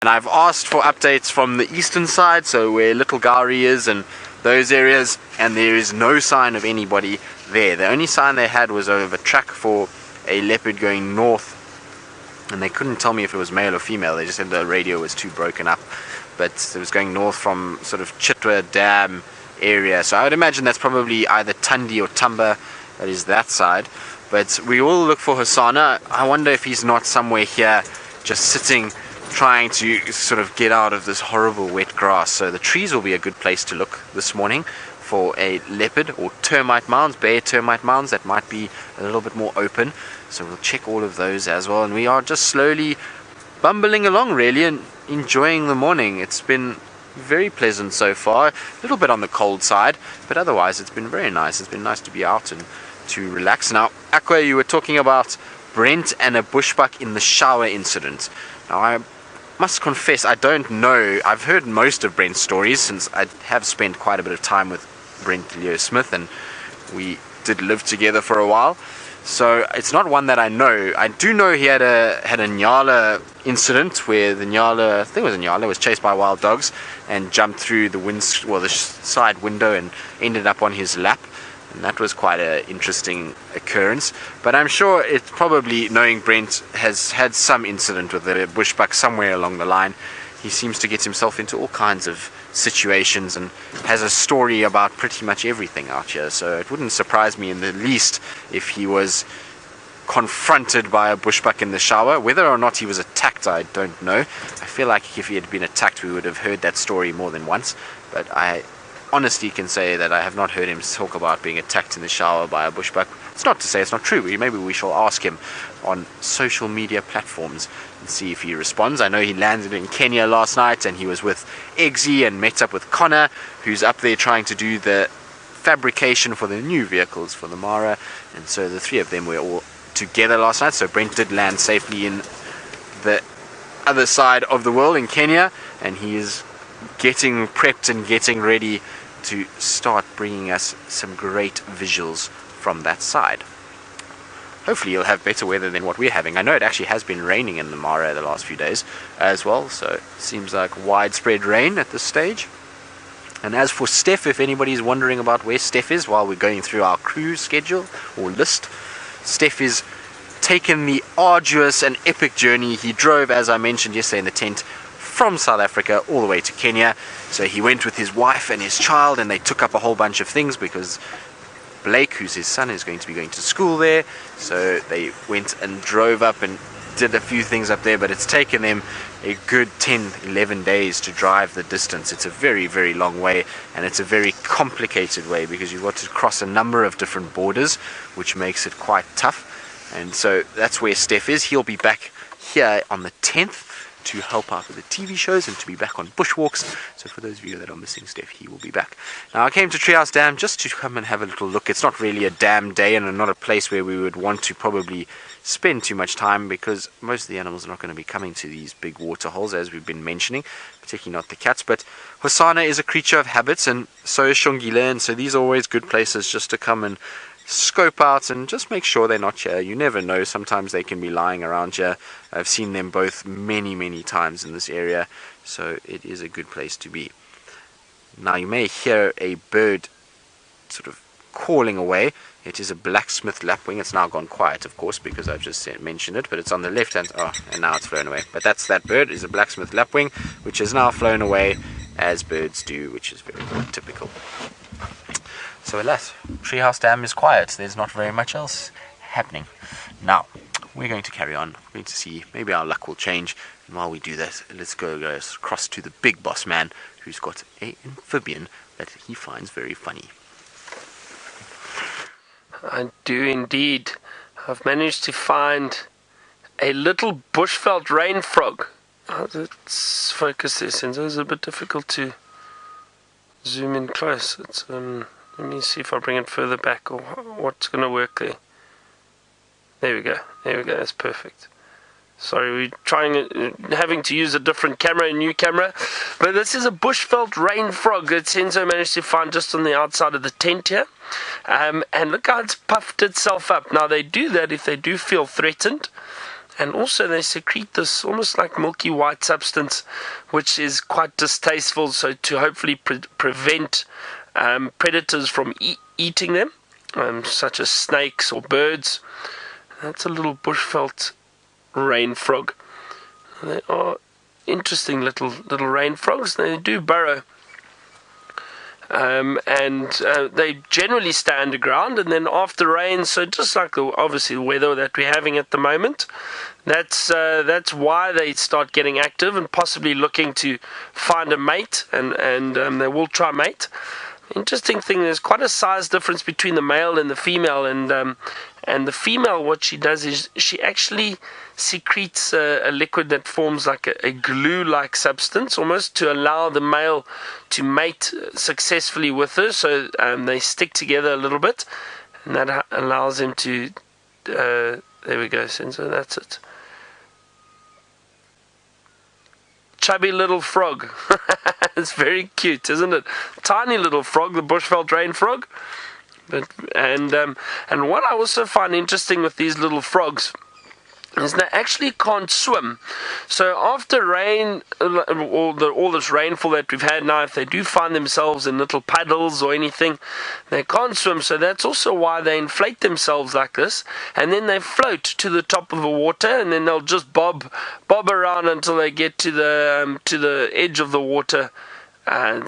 And I've asked for updates from the eastern side, so where Little Gowrie is and those areas, and there is no sign of anybody there. The only sign they had was of a track for a leopard going north, and they couldn't tell me if it was male or female. They just said the radio was too broken up, but it was going north from sort of Chitwa Dam area, so I would imagine that's probably either Tundi or Tumba, that is that side. But we will look for Hosana. I wonder if he's not somewhere here just sitting trying to sort of get out of this horrible wet grass. So the trees will be a good place to look this morning for a leopard, or termite mounds, bare termite mounds that might be a little bit more open. So we'll check all of those as well, and we are just slowly bumbling along really and enjoying the morning. It's been very pleasant so far, a little bit on the cold side, but otherwise it's been very nice. It's been nice to be out and to relax. Now, Aqua, you were talking about Brent and a bushbuck in the shower incident. Now, I must confess I don't know. I've heard most of Brent's stories since I have spent quite a bit of time with Brent Leo Smith, and we did live together for a while. So it's not one that I know. I do know he had a Nyala incident where the Nyala, I think it was a Nyala, was chased by wild dogs and jumped through the side window and ended up on his lap. And that was quite an interesting occurrence. But I'm sure it's probably, knowing Brent, has had some incident with a bushbuck somewhere along the line. He seems to get himself into all kinds of situations and has a story about pretty much everything out here. So it wouldn't surprise me in the least if he was confronted by a bushbuck in the shower. Whether or not he was attacked, I don't know. I feel like if he had been attacked, we would have heard that story more than once. But I honestly can say that I have not heard him talk about being attacked in the shower by a bushbuck. It's not to say it's not true. Maybe we shall ask him on social media platforms and see if he responds. I know he landed in Kenya last night, and he was with Eggsy and met up with Connor, who's up there trying to do the fabrication for the new vehicles for the Mara, and so the three of them were all together last night. So Brent did land safely in the other side of the world in Kenya, and he is getting prepped and getting ready to start bringing us some great visuals from that side. Hopefully you'll have better weather than what we're having. I know it actually has been raining in the Mara the last few days as well, so it seems like widespread rain at this stage. And as for Steph, if anybody's wondering about where Steph is while we're going through our cruise schedule or list, Steph is taken the arduous and epic journey. He drove, as I mentioned yesterday in the tent, from South Africa all the way to Kenya. So he went with his wife and his child, and they took up a whole bunch of things because Blake, who's his son, is going to be going to school there. So they went and drove up and did a few things up there, but it's taken them a good 10-11 days to drive the distance. It's a very, very long way, and it's a very complicated way because you've got to cross a number of different borders, which makes it quite tough. And so that's where Steph is. He'll be back here on the 10th to help out with the TV shows and to be back on bushwalks. So for those of you that are missing Steph, he will be back. Now, I came to Treehouse Dam just to come and have a little look. It's not really a dam day and not a place where we would want to probably spend too much time, because most of the animals are not going to be coming to these big water holes, as we've been mentioning, particularly not the cats. But Hosana is a creature of habits, and so is Shongile, and so these are always good places just to come and scope out and just make sure they're not here. You never know, sometimes they can be lying around here. I've seen them both many times in this area, so it is a good place to be. Now you may hear a bird sort of calling away. It is a blacksmith lapwing. It's now gone quiet, of course, because I've just mentioned it, but it's on the left hand. Oh, and now it's flown away. But that's that bird, is a blacksmith lapwing, which has now flown away, as birds do, which is very typical. So alas, Treehouse Dam is quiet. There's not very much else happening. Now, we're going to carry on. We're going to see, maybe our luck will change. And while we do that, let's go across to the big boss man, who's got an amphibian that he finds very funny. I do indeed. I've managed to find a little bushveld rain frog. Oh, let's focus this in. So it's a bit difficult to zoom in close. It's let me see if I bring it further back or what's going to work there. There we go. That's perfect. Sorry, we're having to use a different camera, a new camera. But this is a bushveld rain frog that Senzo managed to find just on the outside of the tent here. And look how it's puffed itself up. Now, they do that if they do feel threatened. And also they secrete this almost like milky white substance, which is quite distasteful, so to hopefully prevent predators from eating them, such as snakes or birds. That's a little bushveld rain frog. They are interesting little rain frogs. They do burrow. And they generally stay underground, and then after rain, so just like obviously the weather that we're having at the moment, that's why they start getting active and possibly looking to find a mate, and they will try mate. Interesting thing, there's quite a size difference between the male and the female, and the female, what she does is she actually secretes a liquid that forms like a glue-like substance, almost to allow the male to mate successfully with her. So they stick together a little bit, and that allows him to. There we go, Sensor. That's it. Chubby little frog. It's very cute, isn't it? Tiny little frog, the bushveld rain frog. And what I also find interesting with these little frogs is they actually can't swim. So after rain, all this rainfall that we've had now, if they do find themselves in little puddles or anything, they can't swim. So that's also why they inflate themselves like this, and then they float to the top of the water, and then they'll just bob around until they get to the edge of the water,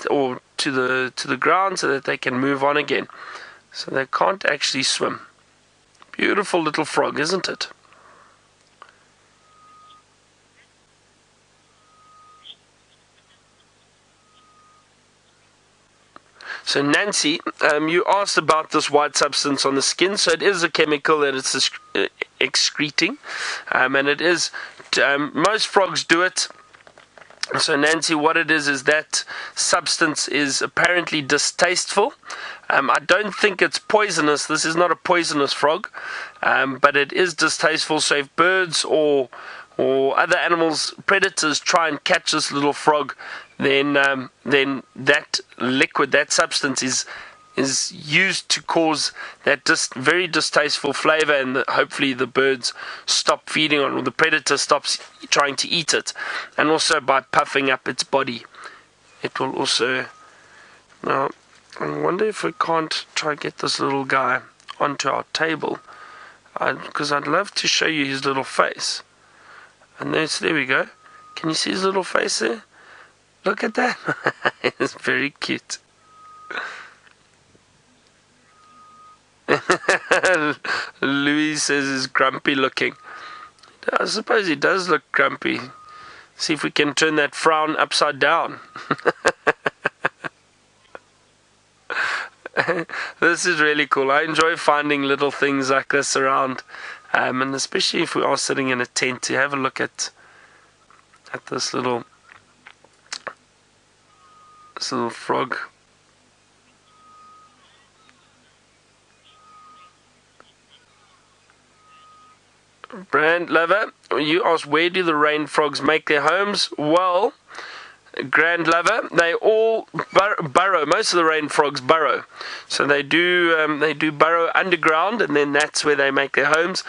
or to the ground, so that they can move on again. So they can't actually swim. Beautiful little frog, isn't it? So Nancy, you asked about this white substance on the skin. So it is a chemical that it's excreting, and it is. Most frogs do it. So Nancy, what it is that substance is apparently distasteful. I don't think it's poisonous. This is not a poisonous frog, but it is distasteful. So if birds or other animals, predators, try and catch this little frog, then that liquid, that substance is used to cause that very distasteful flavor, and hopefully the birds stop feeding on, or the predator stops trying to eat it. And also by puffing up its body, it will also. Now, I wonder if we can't try to get this little guy onto our table, because I'd love to show you his little face. And there we go. Can you see his little face there? Look at that. It's very cute. Louis says he's grumpy looking. I suppose he does look grumpy. See if we can turn that frown upside down. This is really cool. I enjoy finding little things like this around, and especially if we are sitting in a tent, to have a look at this little frog. Brand Lover, you asked, where do the rain frogs make their homes? Well, Grand Lover, they all burrow. Most of the rain frogs burrow, so they do burrow underground, and then that's where they make their homes.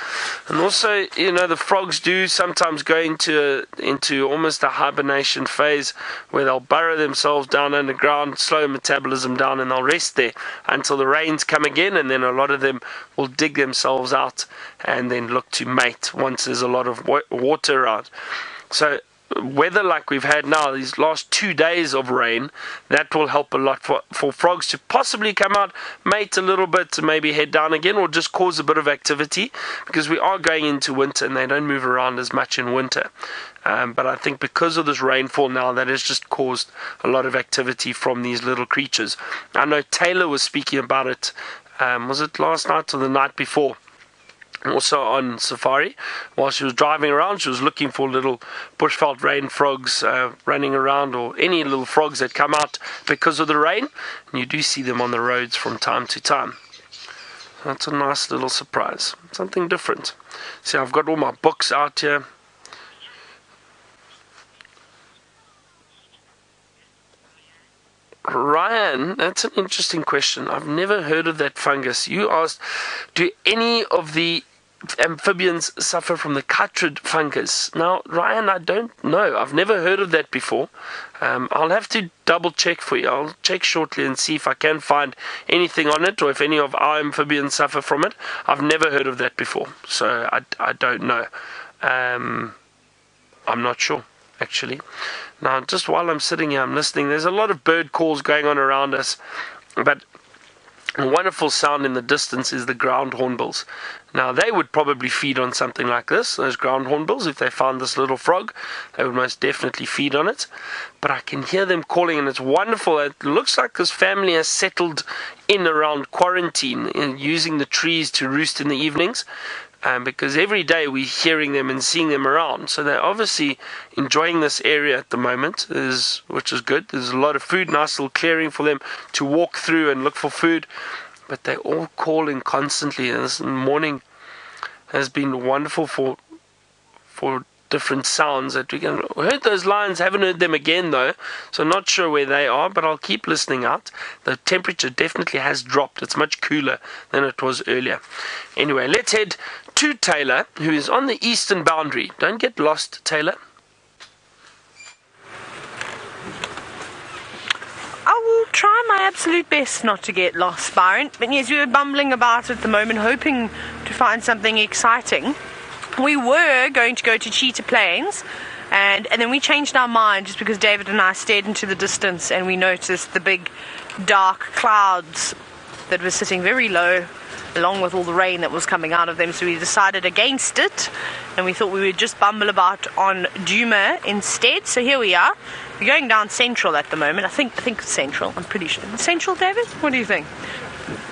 And also, the frogs do sometimes go into almost a hibernation phase, where they'll burrow themselves down underground, slow metabolism down, and they'll rest there until the rains come again, and then a lot of them will dig themselves out and then look to mate once there's a lot of water around. So weather like we've had now, these last 2 days of rain, that will help a lot for frogs to possibly come out, mate a little bit, to maybe head down again, or just cause a bit of activity, because we are going into winter and they don't move around as much in winter. But I think because of this rainfall now, that has just caused a lot of activity from these little creatures. I know Taylor was speaking about it, was it last night or the night before? Also on safari, while she was driving around, she was looking for little bushveld rain frogs running around, or any little frogs that come out because of the rain. And you do see them on the roads from time to time. That's a nice little surprise, something different. See, I've got all my books out here. Ryan, that's an interesting question. I've never heard of that fungus. You asked, do any of the amphibians suffer from the chytrid fungus. Now, Ryan, I don't know. I've never heard of that before. I'll have to double check for you. I'll check shortly and see if I can find anything on it or if any of our amphibians suffer from it. I've never heard of that before, so I don't know. I'm not sure, actually. Now, just while I'm sitting here, I'm listening. There's a lot of bird calls going on around us, but a wonderful sound in the distance is the ground hornbills. Now, they would probably feed on something like this, those ground hornbills. If they found this little frog, they would most definitely feed on it. But I can hear them calling, and it's wonderful. It looks like this family has settled in around quarantine, using the trees to roost in the evenings. Because every day we're hearing them and seeing them around. So they're obviously enjoying this area at the moment, which is good. There's a lot of food, nice little clearing for them to walk through and look for food. But they're all calling constantly. And this morning has been wonderful for different sounds that we can. We heard those lions, haven't heard them again though, so not sure where they are, but I'll keep listening out. The temperature definitely has dropped. It's much cooler than it was earlier. Anyway, let's head to Taylor, who is on the eastern boundary. Don't get lost, Taylor. I will try my absolute best not to get lost, Byron. But yes, we were bumbling about at the moment, hoping to find something exciting. We were going to go to Cheetah Plains, and then we changed our mind just because David and I stared into the distance and we noticed the big dark clouds that were sitting very low, along with all the rain that was coming out of them. So we decided against it, and we thought we would just bumble about on Djuma instead. So here we are. We're going down Central at the moment. I think it's Central. I'm pretty sure. Central, David? What do you think?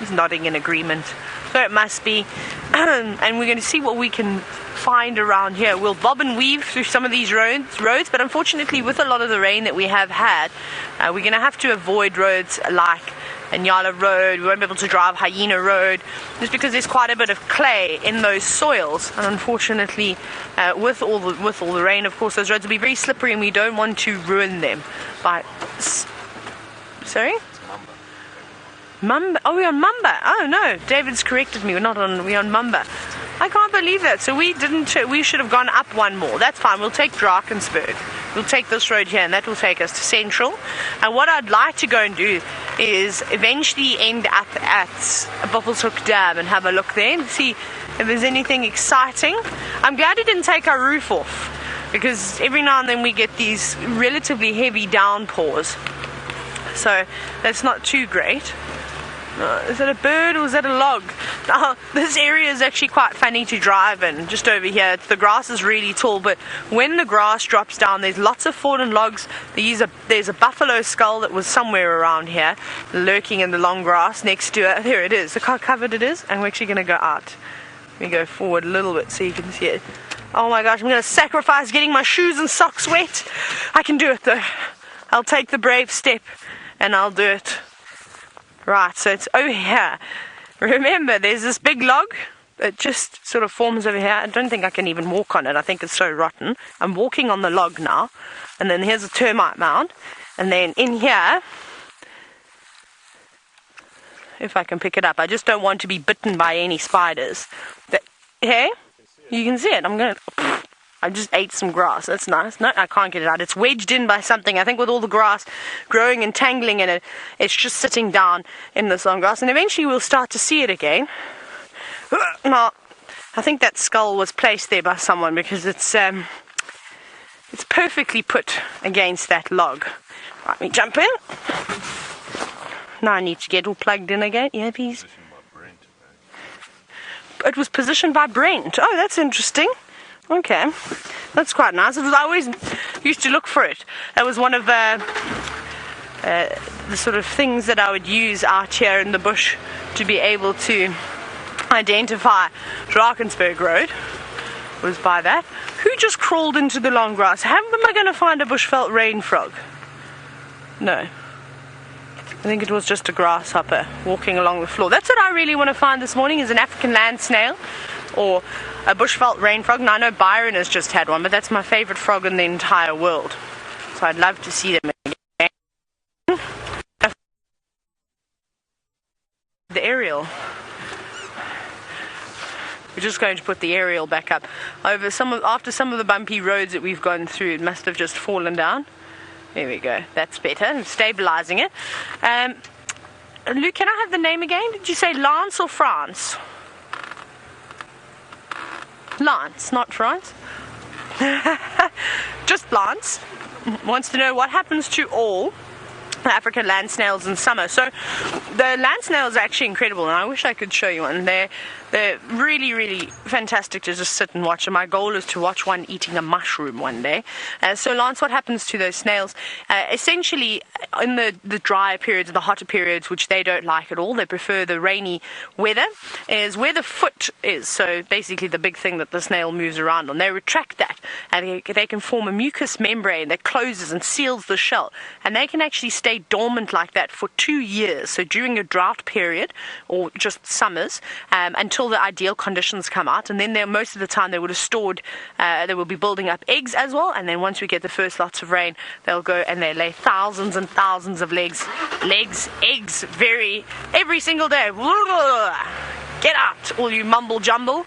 He's nodding in agreement. So it must be. And we're going to see what we can find around here. We'll bob and weave through some of these roads, but unfortunately with a lot of the rain that we have had, we're going to have to avoid roads like Nyala Road. We won't be able to drive Hyena Road just because there's quite a bit of clay in those soils, and unfortunately with all the rain, of course, those roads will be very slippery and we don't want to ruin them by sorry? Mamba. Oh, we're on Mamba. Oh no, David's corrected me. We're on Mamba. I can't believe that. So we should have gone up one more. That's fine. We'll take Drakensberg. We'll take this road here, and that will take us to Central. And what I'd like to go and do is eventually end up at Buffelshoek Dam and have a look there and see if there's anything exciting. I'm glad he didn't take our roof off, because every now and then we get these relatively heavy downpours. So that's not too great. Is that a bird or is that a log? Now, this area is actually quite funny to drive in. Just over here, the grass is really tall, but when the grass drops down, there's lots of fallen logs. There's a buffalo skull that was somewhere around here, lurking in the long grass next to it. There it is. Look how covered it is. And we're actually going to go out. Let me go forward a little bit so you can see it. Oh my gosh, I'm going to sacrifice getting my shoes and socks wet. I can do it though. I'll take the brave step and I'll do it. Right, so it's over here. Remember, there's this big log that just sort of forms over here. I don't think I can even walk on it. I think it's so rotten. I'm walking on the log now. And then here's a termite mound. And then in here, if I can pick it up, I just don't want to be bitten by any spiders. Hey, you can see it. I just ate some grass. That's nice. No, I can't get it out. It's wedged in by something. I think with all the grass growing and tangling in it, it's just sitting down in this long grass. And eventually we'll start to see it again. Now, I think that skull was placed there by someone because it's perfectly put against that log. Right, let me jump in. Now I need to get all plugged in again. Yeah, please. It was positioned by Brent. Oh, that's interesting. Okay, that's quite nice. I always used to look for it. That was one of the sort of things that I would use out here in the bush to be able to identify Drakensberg Road, was by that. Who just crawled into the long grass? How am I going to find a bushveld rain frog? No. I think it was just a grasshopper walking along the floor. That's what I really want to find this morning, is an African land snail or a bushveld rain frog. Now I know Byron has just had one, but that's my favorite frog in the entire world. So I'd love to see them again. The aerial. just going to put the aerial back up. After some of the bumpy roads that we've gone through, it must have just fallen down. There we go. That's better. I'm stabilizing it. Luke, can I have the name again? Did you say Lance or France? Lance, not France. Just Lance wants to know what happens to all African land snails in summer. So the land snails are actually incredible, and I wish I could show you one. They're really, really fantastic to just sit and watch, and my goal is to watch one eating a mushroom one day. So Lance, what happens to those snails? Essentially, in the drier periods, the hotter periods, which they don't like at all, they prefer the rainy weather, is where the foot is. So basically the big thing that the snail moves around on. They retract that, and they can form a mucous membrane that closes and seals the shell, and they can actually stay dormant like that for 2 years. So during a drought period, or just summers, until the ideal conditions come out, and then most of the time they would have stored, they will be building up eggs as well, and then once we get the first lots of rain, they'll go and they lay thousands and thousands of eggs every single day. Get out, all you mumble jumble.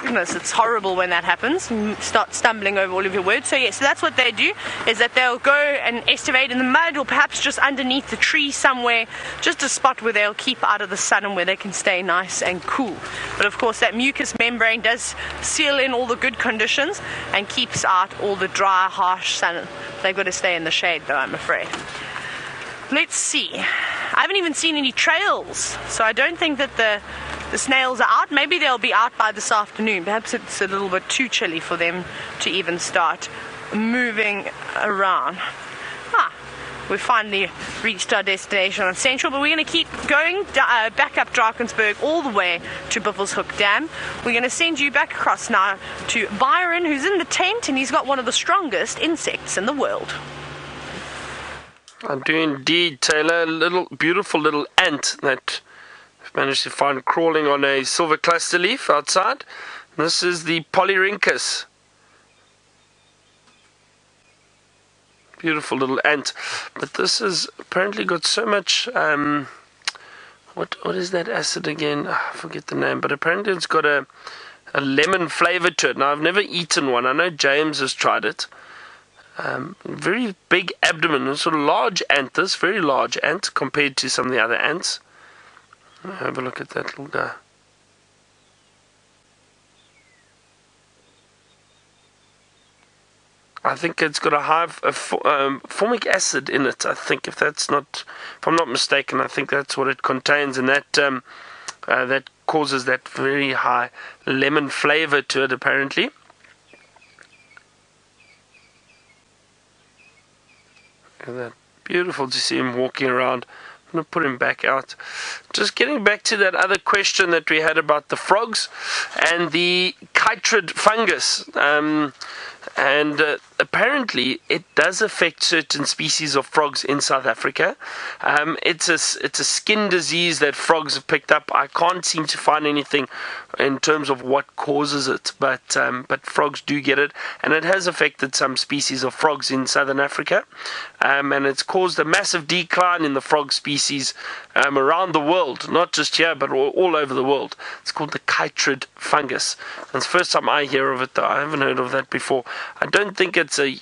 Goodness, it's horrible when that happens. You start stumbling over all of your words. So yes, so that's what they do, is that they'll go and estivate in the mud, or perhaps just underneath the tree somewhere, just a spot where they'll keep out of the sun and where they can stay nice and cool. But of course that mucous membrane does seal in all the good conditions and keeps out all the dry, harsh sun. They've got to stay in the shade though, I'm afraid. Let's see. I haven't even seen any trails, so I don't think that the snails are out. Maybe they'll be out by this afternoon. Perhaps it's a little bit too chilly for them to even start moving around. We finally reached our destination on Central, but we're going to keep going back up Drakensberg all the way to Buffelshoek Dam. We're going to send you back across now to Byron, who's in the tent, and he's got one of the strongest insects in the world. I do indeed, Taylor. Beautiful little ant that I've managed to find crawling on a silver cluster leaf outside. This is the Polyrhynchus. Beautiful little ant. But this has apparently got so much, what is that acid again? I forget the name, but apparently it's got a lemon flavour to it. Now, I've never eaten one. I know James has tried it. Very big abdomen, a sort of large ant, this very large ant compared to some of the other ants. Have a look at that little guy. I think it's got a high formic acid in it. I think if I'm not mistaken, I think that's what it contains, and that causes that very high lemon flavour to it apparently. Look at that. Beautiful to see him walking around. I'm going to put him back out. Just getting back to that other question that we had about the frogs and the chytrid fungus. And apparently it does affect certain species of frogs in South Africa. It's a skin disease that frogs have picked up. I can't seem to find anything in terms of what causes it, but frogs do get it, and it has affected some species of frogs in Southern Africa, and it's caused a massive decline in the frog species around the world, not just here but all over the world. It's called the chytrid fungus. And it's the first time I hear of it, though. I haven't heard of that before. I don't think it's a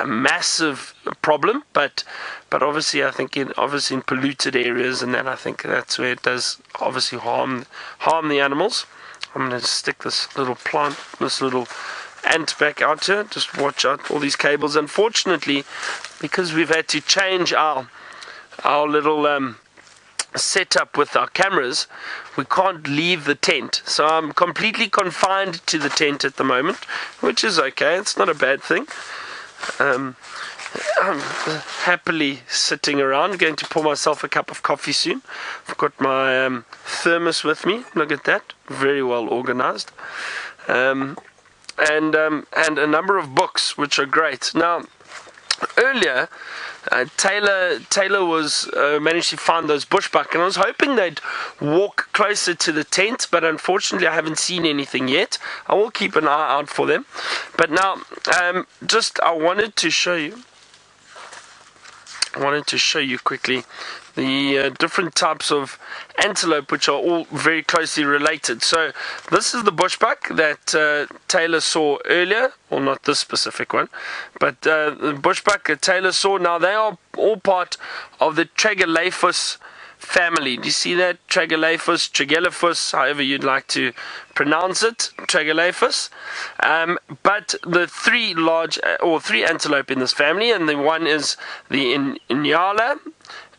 massive problem, but obviously I think in polluted areas and then I think that's where it does obviously harm the animals. I'm going to stick this little ant back out here. Just watch out all these cables. Unfortunately, because we've had to change our little setup with our cameras, we can't leave the tent, so I'm completely confined to the tent at the moment, which is okay. It's not a bad thing. I'm happily sitting around, going to pour myself a cup of coffee soon. I've got my thermos with me. Look at that, very well organized, and a number of books which are great. Now, earlier Taylor was managed to find those bushbuck, and I was hoping they'd walk closer to the tent, but unfortunately I haven't seen anything yet. I will keep an eye out for them. But now, I wanted to show you I wanted to show you quickly the different types of antelope, which are all very closely related. So this is the bushbuck that Taylor saw earlier, well, not this specific one, but the bushbuck that Taylor saw. Now they are all part of the Tragelaphus family. Do you see that? Tragelaphus, however you'd like to pronounce it, Tragelaphus. But the three antelope in this family, and the one is the Inyala,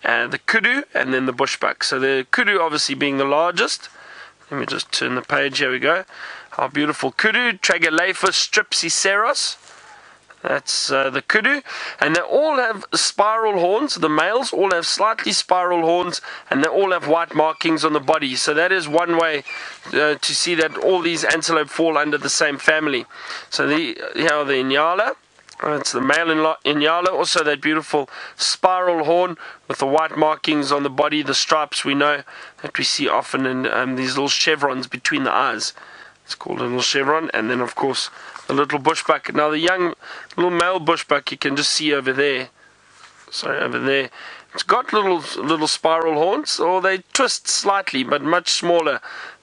the kudu, and then the bushbuck. So the kudu obviously being the largest. Let me just turn the page. Here we go. Our beautiful kudu, Tragelaphus stripsiceros. That's the kudu, and they all have spiral horns. The males all have slightly spiral horns, and they all have white markings on the body. So that is one way to see that all these antelope fall under the same family. So here are the Inyala. It's the male Inyala. Also that beautiful spiral horn with the white markings on the body, the stripes we know that we see often in these little chevrons between the eyes. It's called a little chevron. And then of course the little bushbuck. Now the young little male bushbuck you can just see over there. Sorry, over there. It's got little spiral horns, or they twist slightly, but much smaller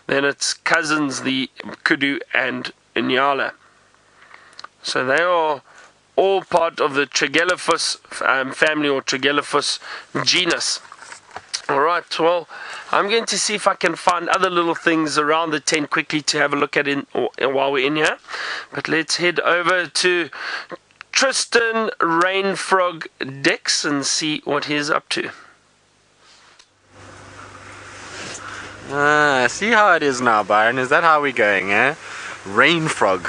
than its cousins, the kudu and Inyala. So they are all part of the Tragelaphus family, or Tragelaphus genus. Alright, well, I'm going to see if I can find other little things around the tent quickly to have a look at while we're in here. But let's head over to Tristan Rainfrog Dex and see what he's up to. See how it is now, Byron? Is that how we're going, eh? Rainfrog.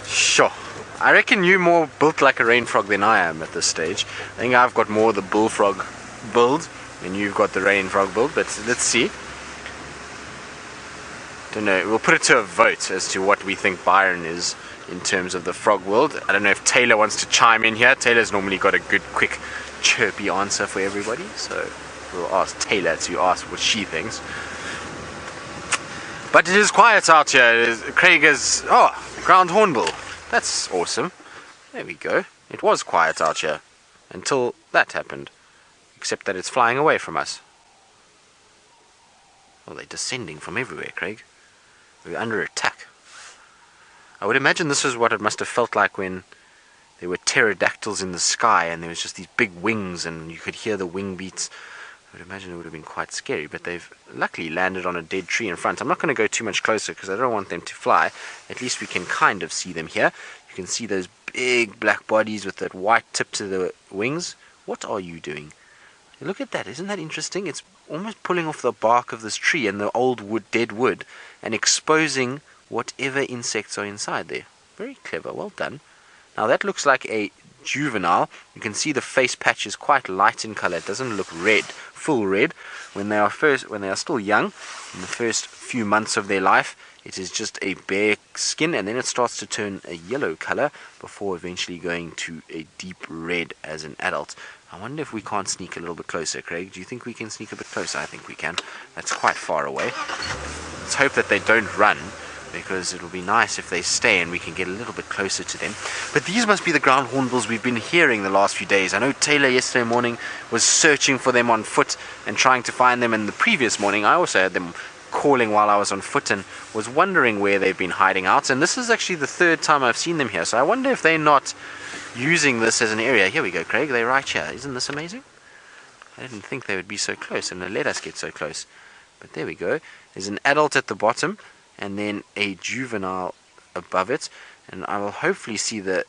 Sure. I reckon you're more built like a rainfrog than I am at this stage. I think I've got more the bullfrog build, and you've got the rainfrog build, but let's see. Don't know, we'll put it to a vote as to what we think Byron is in terms of the frog world. I don't know if Taylor wants to chime in here. Taylor's normally got a good, quick, chirpy answer for everybody, so we'll ask Taylor to ask what she thinks. But it is quiet out here. Craig is, ground hornbill. That's awesome. There we go. It was quiet out here until that happened. Except that it's flying away from us. Oh, they're descending from everywhere, Craig. We're under attack. I would imagine this is what it must have felt like when there were pterodactyls in the sky and there was just these big wings and you could hear the wing beats. I would imagine it would have been quite scary, but they've luckily landed on a dead tree in front. I'm not going to go too much closer because I don't want them to fly. At least we can kind of see them here. You can see those big black bodies with that white tip to the wings. What are you doing? Look at that. Isn't that interesting? It's almost pulling off the bark of this tree and the old wood, dead wood, and exposing whatever insects are inside there. Very clever. Well done. Now that looks like a juvenile. You can see the face patch is quite light in color. It doesn't look red, full red. When they are still young, in the first few months of their life, it is just a bare skin, and then it starts to turn a yellow color before eventually going to a deep red as an adult. I wonder if we can't sneak a little bit closer, Craig. Do you think we can sneak a bit closer? I think we can. That's quite far away. Let's hope that they don't run, because it'll be nice if they stay and we can get a little bit closer to them. But these must be the ground hornbills we've been hearing the last few days. I know Taylor yesterday morning was searching for them on foot and trying to find them, and the previous morning I also had them calling while I was on foot and was wondering where they've been hiding out. And this is actually the third time I've seen them here, so I wonder if they're not using this as an area. Here we go, Craig, they're right here. Isn't this amazing? I didn't think they would be so close and they let us get so close. But there we go. There's an adult at the bottom and then a juvenile above it, and I will hopefully see the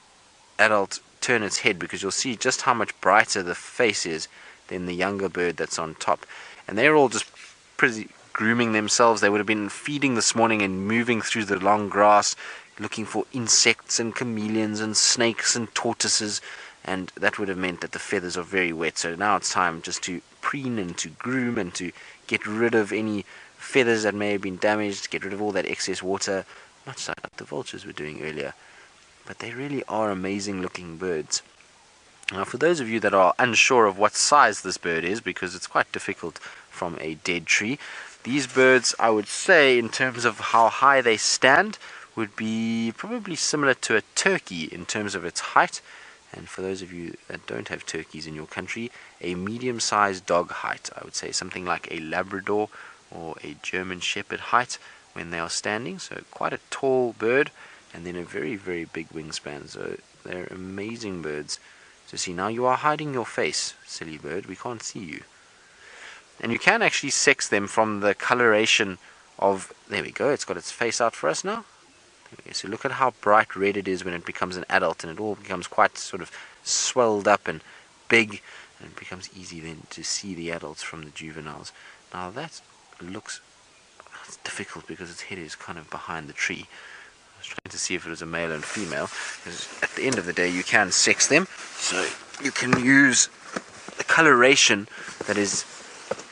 adult turn its head, because you'll see just how much brighter the face is than the younger bird that's on top. And they're all just pretty grooming themselves. They would have been feeding this morning and moving through the long grass looking for insects and chameleons and snakes and tortoises, and that would have meant that the feathers are very wet. So now it's time just to preen and to groom and to get rid of any feathers that may have been damaged, get rid of all that excess water, much like the vultures were doing earlier. But they really are amazing looking birds. Now, for those of you that are unsure of what size this bird is, because it's quite difficult from a dead tree, these birds, I would say, in terms of how high they stand, would be probably similar to a turkey in terms of its height, And for those of you that don't have turkeys in your country, a medium-sized dog height, I would say something like a Labrador or a German Shepherd height when they are standing. So quite a tall bird, and then a very, very big wingspan. So they're amazing birds to see. Now you are hiding your face, silly bird. We can't see you. And you can actually sex them from the coloration of... There we go. It's got its face out for us now. So look at how bright red it is when it becomes an adult, and it all becomes quite sort of swelled up and big, and it becomes easy then to see the adults from the juveniles. Now that looks... It's difficult because its head is kind of behind the tree. I was trying to see if it was a male and female, because at the end of the day you can sex them, so you can use the coloration that is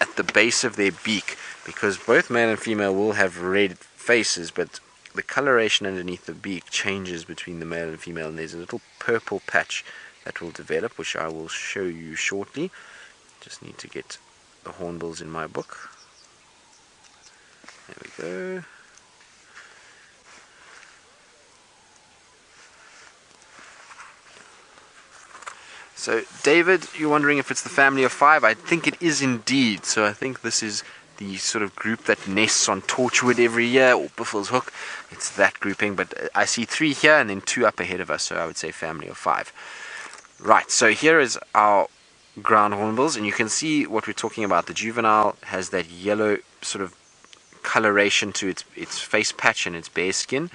at the base of their beak, because both male and female will have red faces, but the coloration underneath the beak changes between the male and female, and there's a little purple patch that will develop, which I will show you shortly. Just need to get the hornbills in my book. There we go. So David, you're wondering if it's the family of 5. I think it is indeed. So I think this is the sort of group that nests on Torchwood every year, or Buffalo's Hook. It's that grouping, but I see 3 here and then 2 up ahead of us, so I would say family of 5. Right, so here is our ground hornbills, and you can see what we're talking about. The juvenile has that yellow sort of coloration to its face patch and its bare skin,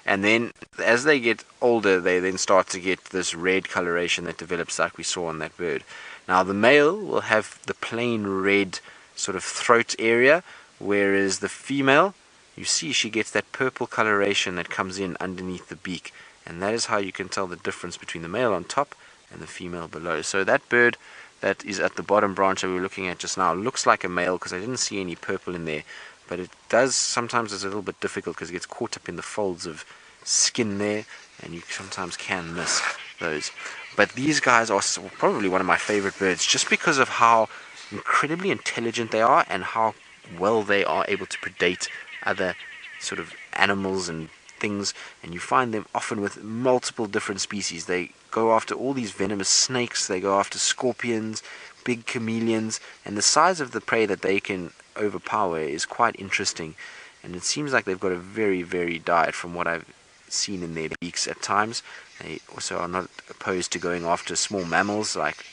and then as they get older they then start to get this red coloration that develops like we saw on that bird. Now the male will have the plain red sort of throat area, whereas the female, you see she gets that purple coloration that comes in underneath the beak, and that is how you can tell the difference between the male on top and the female below. So that bird that is at the bottom branch that we were looking at just now looks like a male because I didn't see any purple in there, but it does sometimes, it's a little bit difficult because it gets caught up in the folds of skin there, and you sometimes can miss those. But these guys are probably one of my favorite birds just because of how incredibly intelligent they are and how well they are able to predate other sort of animals and things, and you find them often with multiple different species. They go after all these venomous snakes, they go after scorpions, big chameleons, and the size of the prey that they can overpower is quite interesting, and it seems like they've got a very varied diet from what I've seen in their beaks at times. They also are not opposed to going after small mammals like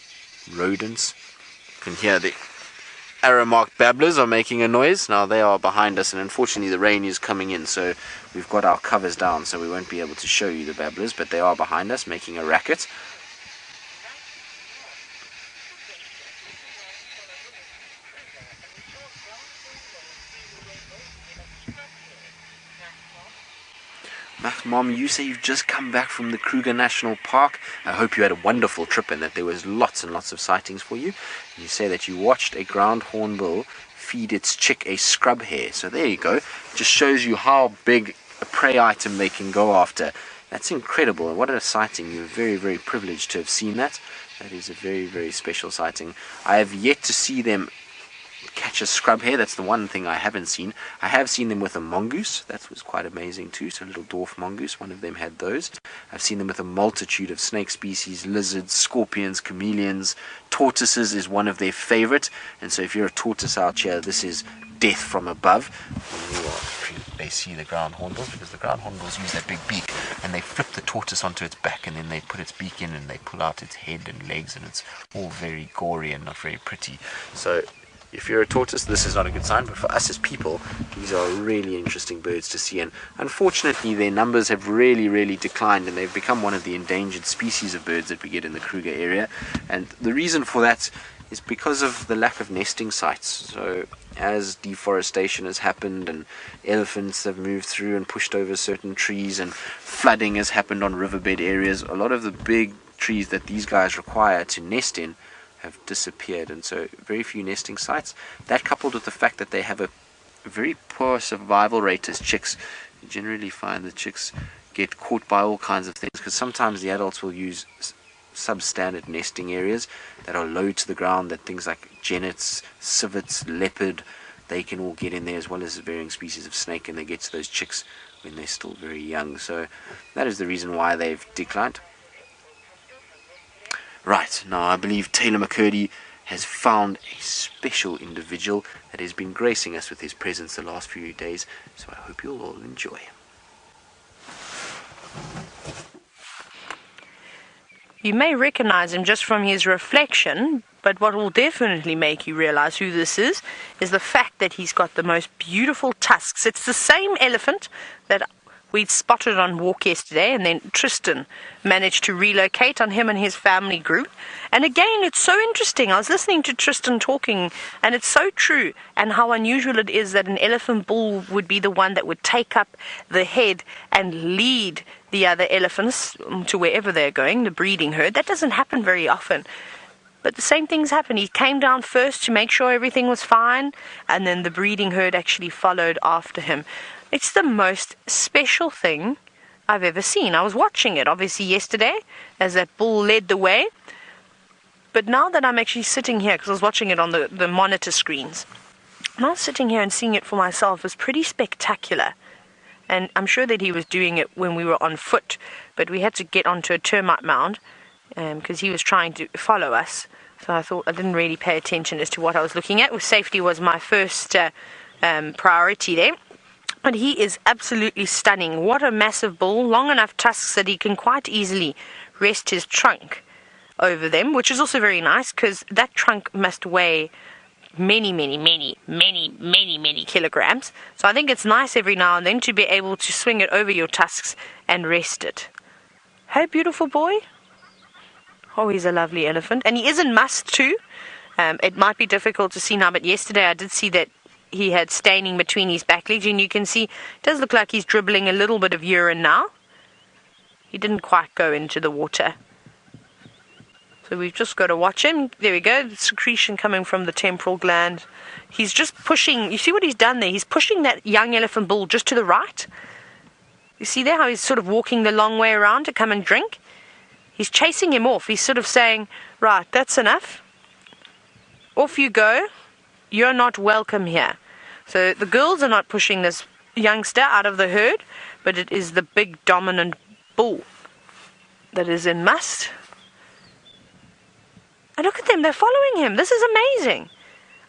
rodents. You can hear the arrow-marked babblers are making a noise. Now they are behind us, and unfortunately the rain is coming in, so we've got our covers down, so we won't be able to show you the babblers, but they are behind us making a racket. Mom, you say you've just come back from the Kruger National Park. I hope you had a wonderful trip and that there was lots and lots of sightings for you. You say that you watched a ground hornbill feed its chick a scrub hare. So there you go. It just shows you how big a prey item they can go after. That's incredible, and what a sighting. You're very, very privileged to have seen that. That is a very, very special sighting. I have yet to see them catch a scrub hare. That's the one thing I haven't seen. I have seen them with a mongoose. That was quite amazing too. So a little dwarf mongoose, one of them had those. I've seen them with a multitude of snake species, lizards, scorpions, chameleons. Tortoises is one of their favorite, and so if you're a tortoise out here, this is death from above. They see the ground hornbills, because the ground hornbills use that big beak and they flip the tortoise onto its back, and then they put its beak in and they pull out its head and legs, and it's all very gory and not very pretty. So if you're a tortoise, this is not a good sign, but for us as people, these are really interesting birds to see, and unfortunately their numbers have really declined, and they've become one of the endangered species of birds that we get in the Kruger area. And the reason for that is because of the lack of nesting sites. So as deforestation has happened and elephants have moved through and pushed over certain trees, and flooding has happened on riverbed areas, a lot of the big trees that these guys require to nest in have disappeared, and so very few nesting sites. That, coupled with the fact that they have a very poor survival rate as chicks, you generally find the chicks get caught by all kinds of things, because sometimes the adults will use substandard nesting areas that are low to the ground, that things like genets, civets, leopard, they can all get in there, as well as varying species of snake, and they get to those chicks when they're still very young. So that is the reason why they've declined. Right, now I believe Taylor McCurdy has found a special individual that has been gracing us with his presence the last few days, so I hope you'll all enjoy. You may recognize him just from his reflection, but what will definitely make you realize who this is the fact that he's got the most beautiful tusks. It's the same elephant that we'd spotted on walk yesterday, and then Tristan managed to relocate on him and his family group. And again, it's so interesting. I was listening to Tristan talking, and it's so true, and how unusual it is that an elephant bull would be the one that would take up the head and lead the other elephants to wherever they're going, the breeding herd. That doesn't happen very often. But the same things happened. He came down first to make sure everything was fine, and then the breeding herd actually followed after him. It's the most special thing I've ever seen. I was watching it, obviously, yesterday, as that bull led the way. But now that I'm actually sitting here, because I was watching it on the monitor screens, now sitting here and seeing it for myself is pretty spectacular. And I'm sure that he was doing it when we were on foot, but we had to get onto a termite mound because he was trying to follow us. So I thought I didn't really pay attention as to what I was looking at. Safety was my first priority there. But he is absolutely stunning. What a massive bull. Long enough tusks that he can quite easily rest his trunk over them, which is also very nice because that trunk must weigh many kilograms. So I think it's nice every now and then to be able to swing it over your tusks and rest it. Hey, beautiful boy. Oh, he's a lovely elephant. And he is in musk too. It might be difficult to see now, but yesterday I did see that he had staining between his back legs, and you can see it does look like he's dribbling a little bit of urine now. He didn't quite go into the water. So we've just got to watch him. There we go, the secretion coming from the temporal gland. He's just pushing, you see what he's done there? He's pushing that young elephant bull just to the right. You see there how he's sort of walking the long way around to come and drink? He's chasing him off. He's sort of saying, right, that's enough. Off you go. You're not welcome here. So the girls are not pushing this youngster out of the herd, but it is the big dominant bull that is in must. And look at them, they're following him. This is amazing.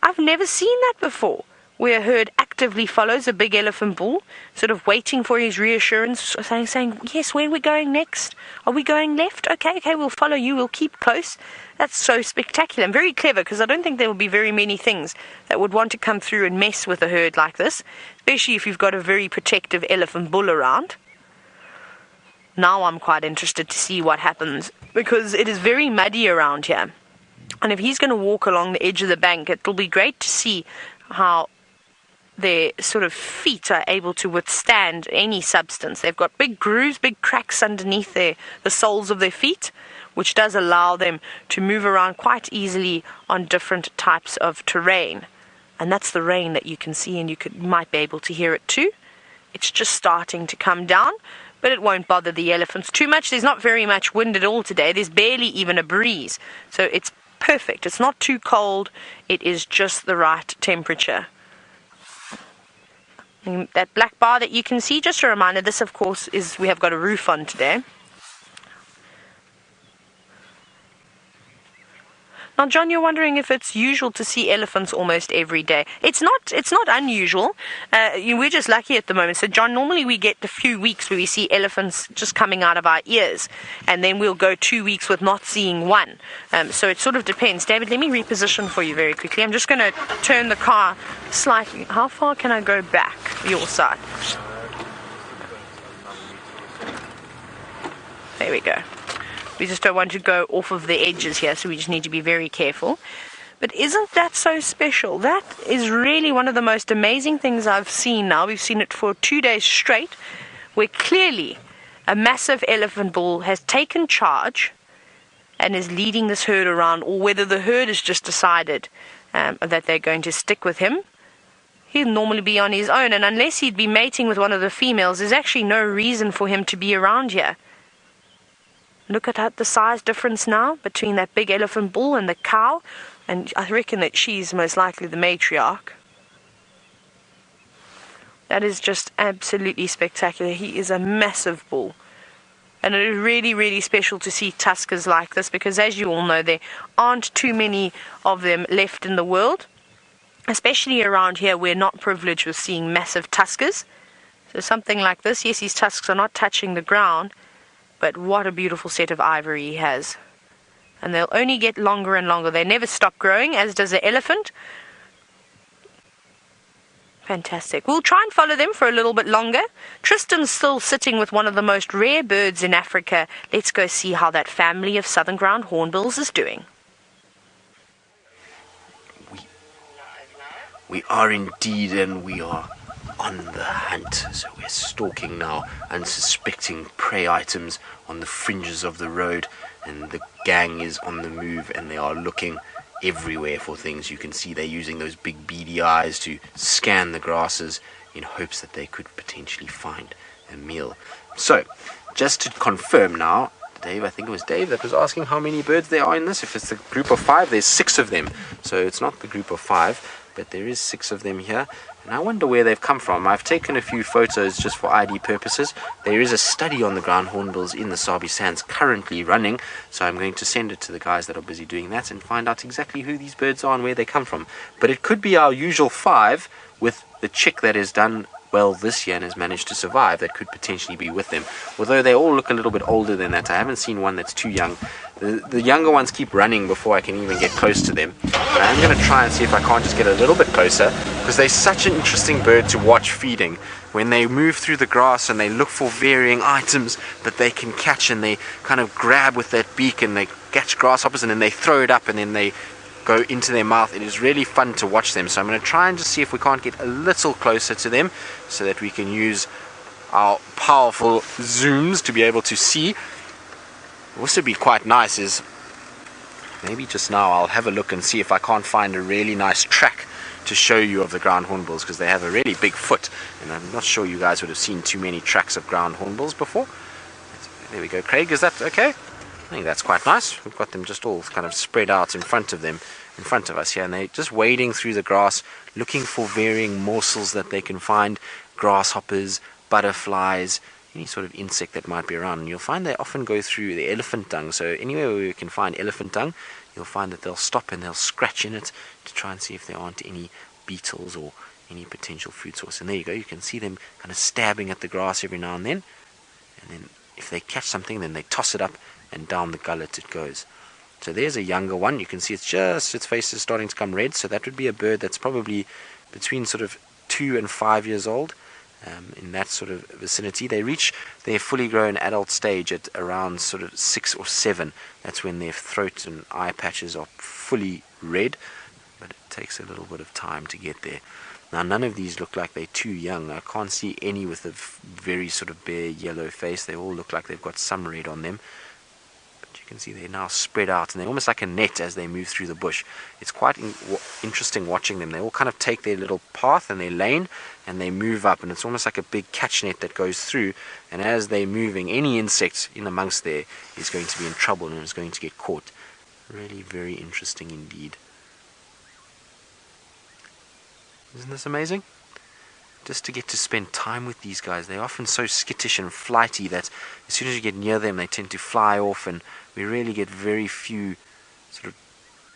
I've never seen that before, where a herd actively follows a big elephant bull, sort of waiting for his reassurance, saying, yes, where are we going next? Are we going left? Okay, we'll follow you, we'll keep close. That's so spectacular and very clever, because I don't think there will be very many things that would want to come through and mess with a herd like this, especially if you've got a very protective elephant bull around. Now I'm quite interested to see what happens, because it is very muddy around here. And if he's going to walk along the edge of the bank, it'll be great to see how their sort of feet are able to withstand any substance. They've got big grooves, big cracks underneath the soles of their feet, which does allow them to move around quite easily on different types of terrain. And that's the rain that you can see, and you might be able to hear it too. It's just starting to come down, but it won't bother the elephants too much. There's not very much wind at all today. There's barely even a breeze. So it's perfect. It's not too cold. It is just the right temperature. And that black bar that you can see, just a reminder, this of course is, we have got a roof on today. Now, John, you're wondering if it's usual to see elephants almost every day. It's not unusual. We're just lucky at the moment. So, John, normally we get a few weeks where we see elephants just coming out of our ears, and then we'll go 2 weeks with not seeing one. So it sort of depends. David, let me reposition for you very quickly. I'm just going to turn the car slightly. How far can I go back your side? There we go. We just don't want to go off of the edges here, so we just need to be very careful. But isn't that so special? That is really one of the most amazing things I've seen now. We've seen it for 2 days straight, where clearly a massive elephant bull has taken charge and is leading this herd around, or whether the herd has just decided that they're going to stick with him. He'll normally be on his own, and unless he'd be mating with one of the females, there's actually no reason for him to be around here. Look at the size difference now between that big elephant bull and the cow, and I reckon that she's most likely the matriarch. That is just absolutely spectacular. He is a massive bull. And it is really, really special to see tuskers like this, because as you all know, there aren't too many of them left in the world. Especially around here, we're not privileged with seeing massive tuskers. So something like this, yes, his tusks are not touching the ground, but what a beautiful set of ivory he has. And they'll only get longer and longer. They never stop growing, as does the elephant. Fantastic. We'll try and follow them for a little bit longer. Tristan's still sitting with one of the most rare birds in Africa. Let's go see how that family of southern ground hornbills is doing. We are indeed, and we are on the hunt. So we're stalking now unsuspecting prey items on the fringes of the road, and the gang is on the move, and they are looking everywhere for things. You can see they're using those big beady eyes to scan the grasses in hopes that they could potentially find a meal. So, just to confirm now, Dave, I think it was Dave that was asking how many birds there are in this. If it's the group of 5, there's 6 of them. So it's not the group of 5, but there is 6 of them here. And I wonder where they've come from. I've taken a few photos just for ID purposes. There is a study on the ground hornbills in the Sabi Sands currently running, so I'm going to send it to the guys that are busy doing that and find out exactly who these birds are and where they come from. But it could be our usual 5 with the chick that has done well this year and has managed to survive. That could potentially be with them. Although they all look a little bit older than that. I haven't seen one that's too young. The younger ones keep running before I can even get close to them. But I'm going to try and see if I can't just get a little bit closer, because they're such an interesting bird to watch feeding. When they move through the grass and they look for varying items that they can catch, and they kind of grab with that beak and they catch grasshoppers and then they throw it up and then they go into their mouth. It is really fun to watch them. So I'm going to try and just see if we can't get a little closer to them so that we can use our powerful zooms to be able to see. What would be quite nice is maybe just now I'll have a look and see if I can't find a really nice track to show you of the ground hornbills, because they have a really big foot, and I'm not sure you guys would have seen too many tracks of ground hornbills before. There we go. Craig, is that okay? I think that's quite nice. We've got them just all kind of spread out in front of us here, and they're just wading through the grass looking for varying morsels that they can find. Grasshoppers, butterflies, any sort of insect that might be around. And you'll find they often go through the elephant dung. So anywhere where you can find elephant dung, you'll find that they'll stop and they'll scratch in it to try and see if there aren't any beetles or any potential food source. And there you go. You can see them kind of stabbing at the grass every now and then. And then if they catch something, then they toss it up and down the gullet it goes. So there's a younger one. You can see its face is starting to come red. So that would be a bird that's probably between sort of 2 and 5 years old. In that sort of vicinity. They reach their fully grown adult stage at around sort of 6 or 7. That's when their throat and eye patches are fully red, but it takes a little bit of time to get there. Now, none of these look like they're too young. I can't see any with a very sort of bare yellow face. They all look like they've got some red on them. But you can see they're now spread out, and they're almost like a net as they move through the bush. It's quite interesting watching them. They all kind of take their little path and their lane, and they move up, and it's almost like a big catch net that goes through, and as they're moving, any insect in amongst there is going to be in trouble and is going to get caught. Really very interesting indeed. Isn't this amazing? Just to get to spend time with these guys. They're often so skittish and flighty that as soon as you get near them, they tend to fly off, and we really get very few sort of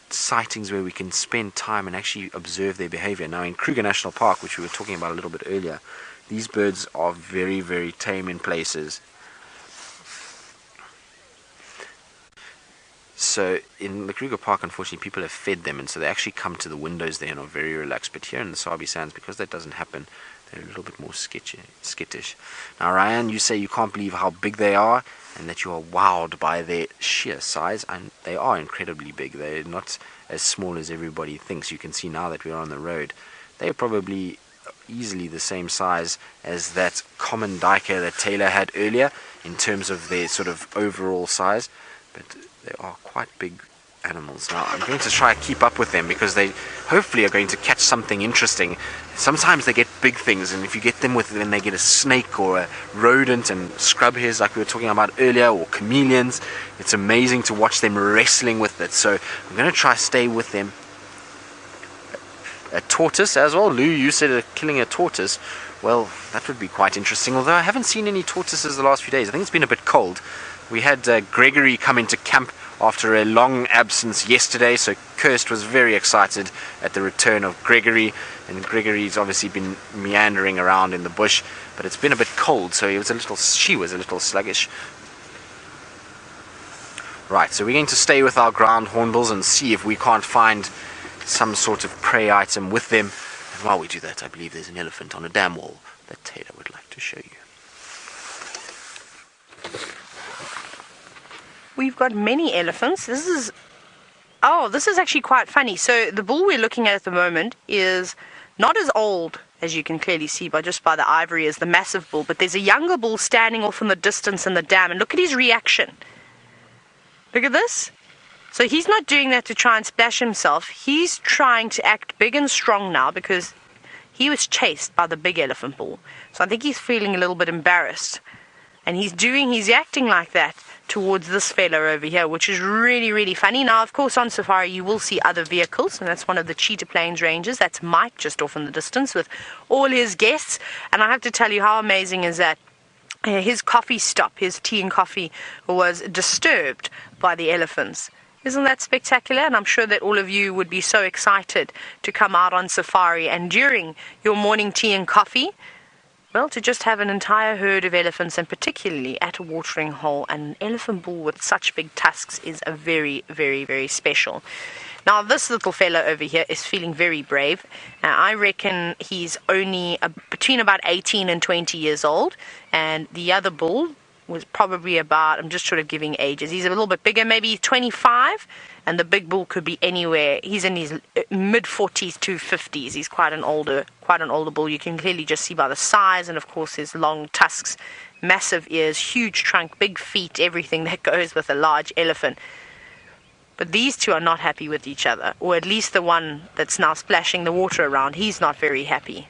sightings where we can spend time and actually observe their behavior. Now, in Kruger National Park, which we were talking about a little bit earlier, these birds are very, very tame in places. So in the Kruger Park, unfortunately, people have fed them, and so they actually come to the windows there and are very relaxed. But here in the Sabi Sands, because that doesn't happen, they're a little bit more skittish. Now, Ryan, you say you can't believe how big they are and that you are wowed by their sheer size, and they are incredibly big. They're not as small as everybody thinks. You can see now that we're on the road. They're probably easily the same size as that common duiker that Taylor had earlier in terms of their sort of overall size, but they are quite big animals. Now, I'm going to try and keep up with them because they hopefully are going to catch something interesting. Sometimes they get big things, and if you get them with them, they get a snake or a rodent and scrub hairs like we were talking about earlier, or chameleons. It's amazing to watch them wrestling with it. So I'm going to try to stay with them. A tortoise as well. Lou, you said killing a tortoise Well, that would be quite interesting, although I haven't seen any tortoises the last few days. I think it's been a bit cold. We had Gregory come into camp after a long absence yesterday, so Kirst was very excited at the return of Gregory, and Gregory's obviously been meandering around in the bush, but it's been a bit cold, so she was a little sluggish. Right, so we're going to stay with our ground hornbills and see if we can't find some sort of prey item with them. And while we do that, I believe there's an elephant on a dam wall that Taylor would like to show you. We've got many elephants. This is actually quite funny. So the bull we're looking at the moment is not as old, as you can clearly see by the ivory, as the massive bull, but there's a younger bull standing off in the distance in the dam, and look at his reaction. Look at this. So he's not doing that to try and splash himself. He's trying to act big and strong now because he was chased by the big elephant bull. So I think he's feeling a little bit embarrassed. And he's acting like that towards this fella over here, which is really, really funny. Now, of course, on safari, you will see other vehicles, and that's one of the Cheetah Plains Rangers. That's Mike, just off in the distance, with all his guests. And I have to tell you, how amazing is that? His coffee stop, his tea and coffee, was disturbed by the elephants. Isn't that spectacular? And I'm sure that all of you would be so excited to come out on safari, and during your morning tea and coffee, well, to just have an entire herd of elephants, and particularly at a watering hole, an elephant bull with such big tusks is a very, very, very special. Now, this little fella over here is feeling very brave. I reckon he's only between about 18 and 20 years old, and the other bull was probably about, I'm just sort of giving ages, he's a little bit bigger, maybe 25, and the big bull could be anywhere. He's in his mid-40s to 50s. He's quite an older bull. You can clearly just see by the size, and of course his long tusks, massive ears, huge trunk, big feet, everything that goes with a large elephant. But these two are not happy with each other, or at least the one that's now splashing the water around, he's not very happy.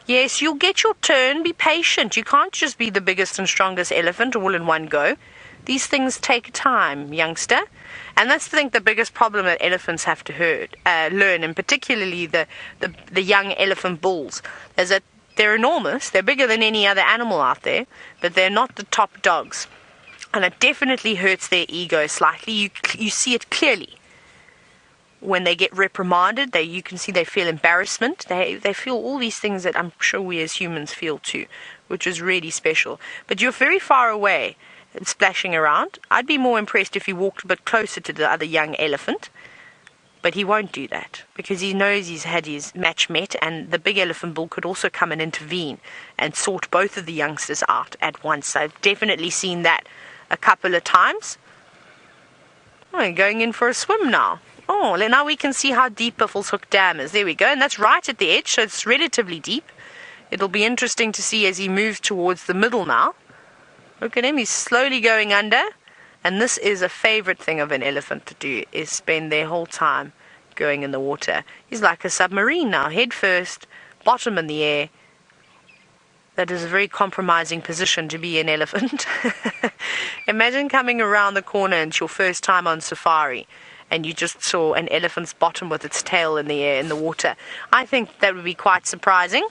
Yes, you'll get your turn. Be patient. You can't just be the biggest and strongest elephant all in one go. These things take time, youngster. And that's, I think, the biggest problem that elephants have to learn, and particularly the young elephant bulls, is that they're enormous. They're bigger than any other animal out there, but they're not the top dogs. And it definitely hurts their ego slightly. You see it clearly. When they get reprimanded, you can see they feel embarrassment. They feel all these things that I'm sure we as humans feel too, which is really special. But you're very far away and splashing around. I'd be more impressed if he walked a bit closer to the other young elephant. But he won't do that because he knows he's had his match met, and the big elephant bull could also come and intervene and sort both of the youngsters out at once. I've definitely seen that a couple of times. Oh, going in for a swim now. Oh, now we can see how deep Buffels Hook Dam is. There we go. And that's right at the edge, so it's relatively deep. It'll be interesting to see as he moves towards the middle now. Look at him. He's slowly going under. And this is a favorite thing of an elephant to do, is spend their whole time going in the water. He's like a submarine now, head first, bottom in the air. That is a very compromising position to be an elephant. Imagine coming around the corner and it's your first time on safari, and you just saw an elephant's bottom with its tail in the air, in the water. I think that would be quite surprising.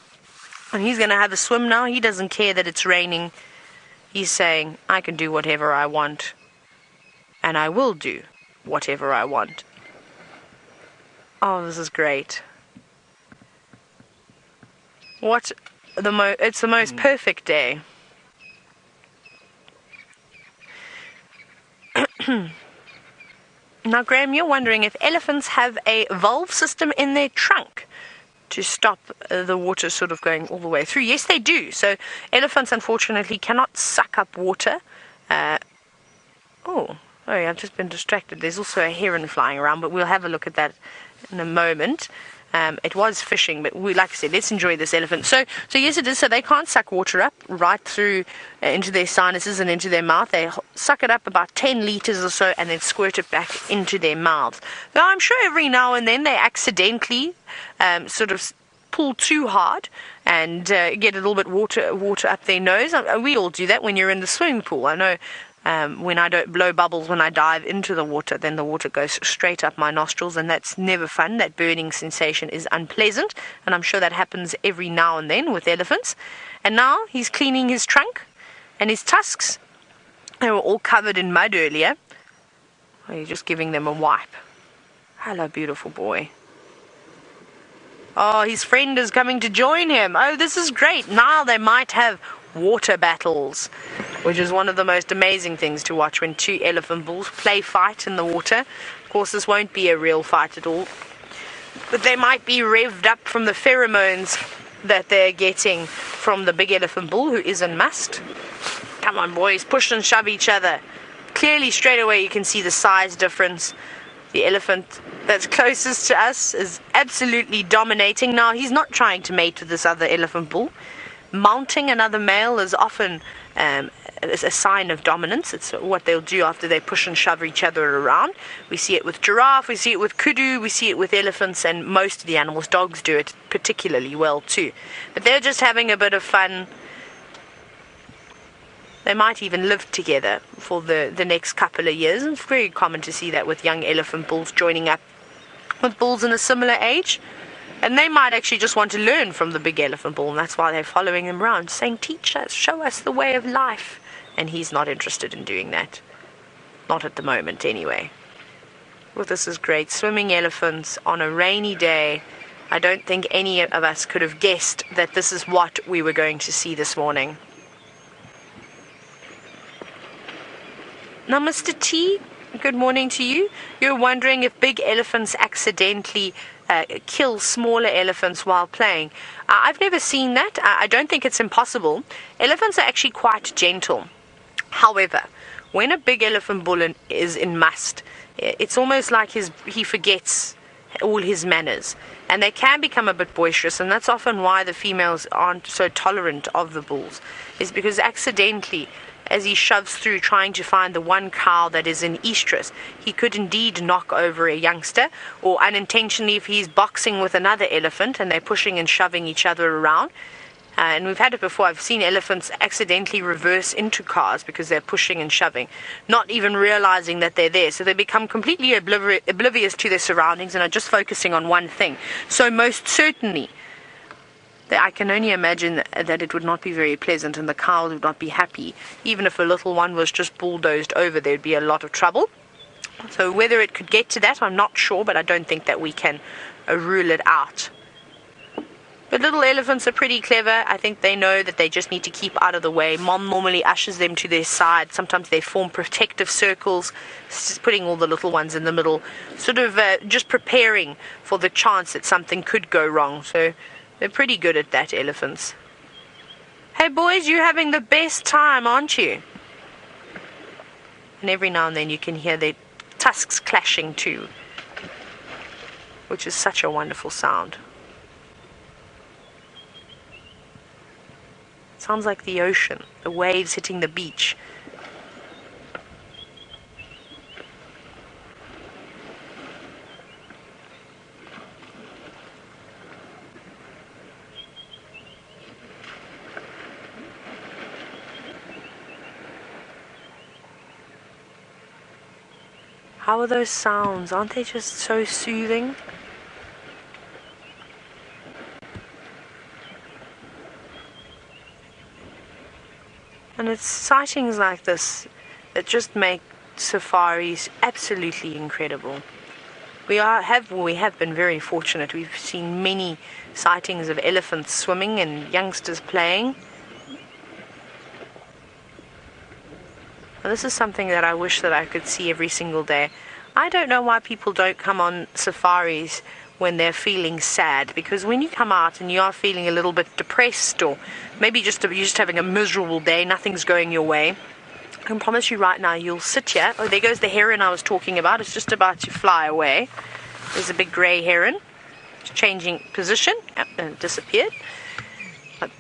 And he's going to have a swim now. He doesn't care that it's raining. He's saying, I can do whatever I want. And I will do whatever I want. Oh, this is great. It's the most perfect day. Now, Graham, you're wondering if elephants have a valve system in their trunk to stop the water sort of going all the way through. Yes, they do. So elephants, unfortunately, cannot suck up water. I've just been distracted. There's also a heron flying around, but we'll have a look at that in a moment. It was fishing, but like I said, let's enjoy this elephant. So yes, it is. So they can't suck water up right through into their sinuses and into their mouth. They suck it up about 10 liters or so and then squirt it back into their mouths. Now, I'm sure every now and then they accidentally sort of pull too hard and get a little bit water up their nose. We all do that when you're in the swimming pool. I know When I don't blow bubbles when I dive into the water, then the water goes straight up my nostrils, and that's never fun. That burning sensation is unpleasant, and I'm sure that happens every now and then with elephants. And now he's cleaning his trunk and his tusks. They were all covered in mud earlier. Oh, he's just giving them a wipe. Hello, beautiful boy. Oh, his friend is coming to join him. Oh, this is great. Now they might have water battles, which is one of the most amazing things to watch when two elephant bulls fight in the water. Of course, this won't be a real fight at all, but they might be revved up from the pheromones that they're getting from the big elephant bull, who is in must. Come on, boys, push and shove each other. Clearly, straight away, you can see the size difference. The elephant that's closest to us is absolutely dominating. Now, he's not trying to mate with this other elephant bull. Mounting another male is often a sign of dominance. It's what they'll do after they push and shove each other around. We see it with giraffe, we see it with kudu, we see it with elephants, and most of the animals. Dogs do it particularly well too. But they're just having a bit of fun. They might even live together for the next couple of years. It's very common to see that with young elephant bulls joining up with bulls in a similar age. And they might actually just want to learn from the big elephant bull, and that's why they're following him around, saying, teach us, show us the way of life. And he's not interested in doing that. Not at the moment, anyway. Well, this is great. Swimming elephants on a rainy day. I don't think any of us could have guessed that this is what we were going to see this morning. Now, Mr. T, good morning to you. You're wondering if big elephants accidentally kill smaller elephants while playing. I've never seen that. I don't think it's impossible. Elephants are actually quite gentle. However, when a big elephant bull is in must, it's almost like he forgets all his manners, and they can become a bit boisterous, and that's often why the females aren't so tolerant of the bulls, is because accidentally, as he shoves through trying to find the one cow that is in estrus, he could indeed knock over a youngster, or unintentionally if he's boxing with another elephant and they're pushing and shoving each other around. And we've had it before. I've seen elephants accidentally reverse into cars because they're pushing and shoving, not even realizing that they're there. So they become completely oblivious to their surroundings and are just focusing on one thing. So most certainly, I can only imagine that it would not be very pleasant and the cows would not be happy. Even if a little one was just bulldozed over, there'd be a lot of trouble. So whether it could get to that, I'm not sure, but I don't think that we can rule it out. But little elephants are pretty clever. I think they know that they just need to keep out of the way. Mom normally ushers them to their side. Sometimes they form protective circles, putting all the little ones in the middle, sort of just preparing for the chance that something could go wrong. So they're pretty good at that, elephants. Hey boys, you're having the best time, aren't you? And every now and then you can hear their tusks clashing too, which is such a wonderful sound. Sounds like the ocean, the waves hitting the beach. How are those sounds? Aren't they just so soothing? And it's sightings like this that just make safaris absolutely incredible. We have been very fortunate. We've seen many sightings of elephants swimming and youngsters playing. And this is something that I wish that I could see every single day. I don't know why people don't come on safaris when they're feeling sad, because when you come out and you are feeling a little bit depressed, or maybe you're just having a miserable day, nothing's going your way, I can promise you right now you'll sit here. Oh, there goes the heron I was talking about. It's just about to fly away. There's a big grey heron. It's changing position and disappeared.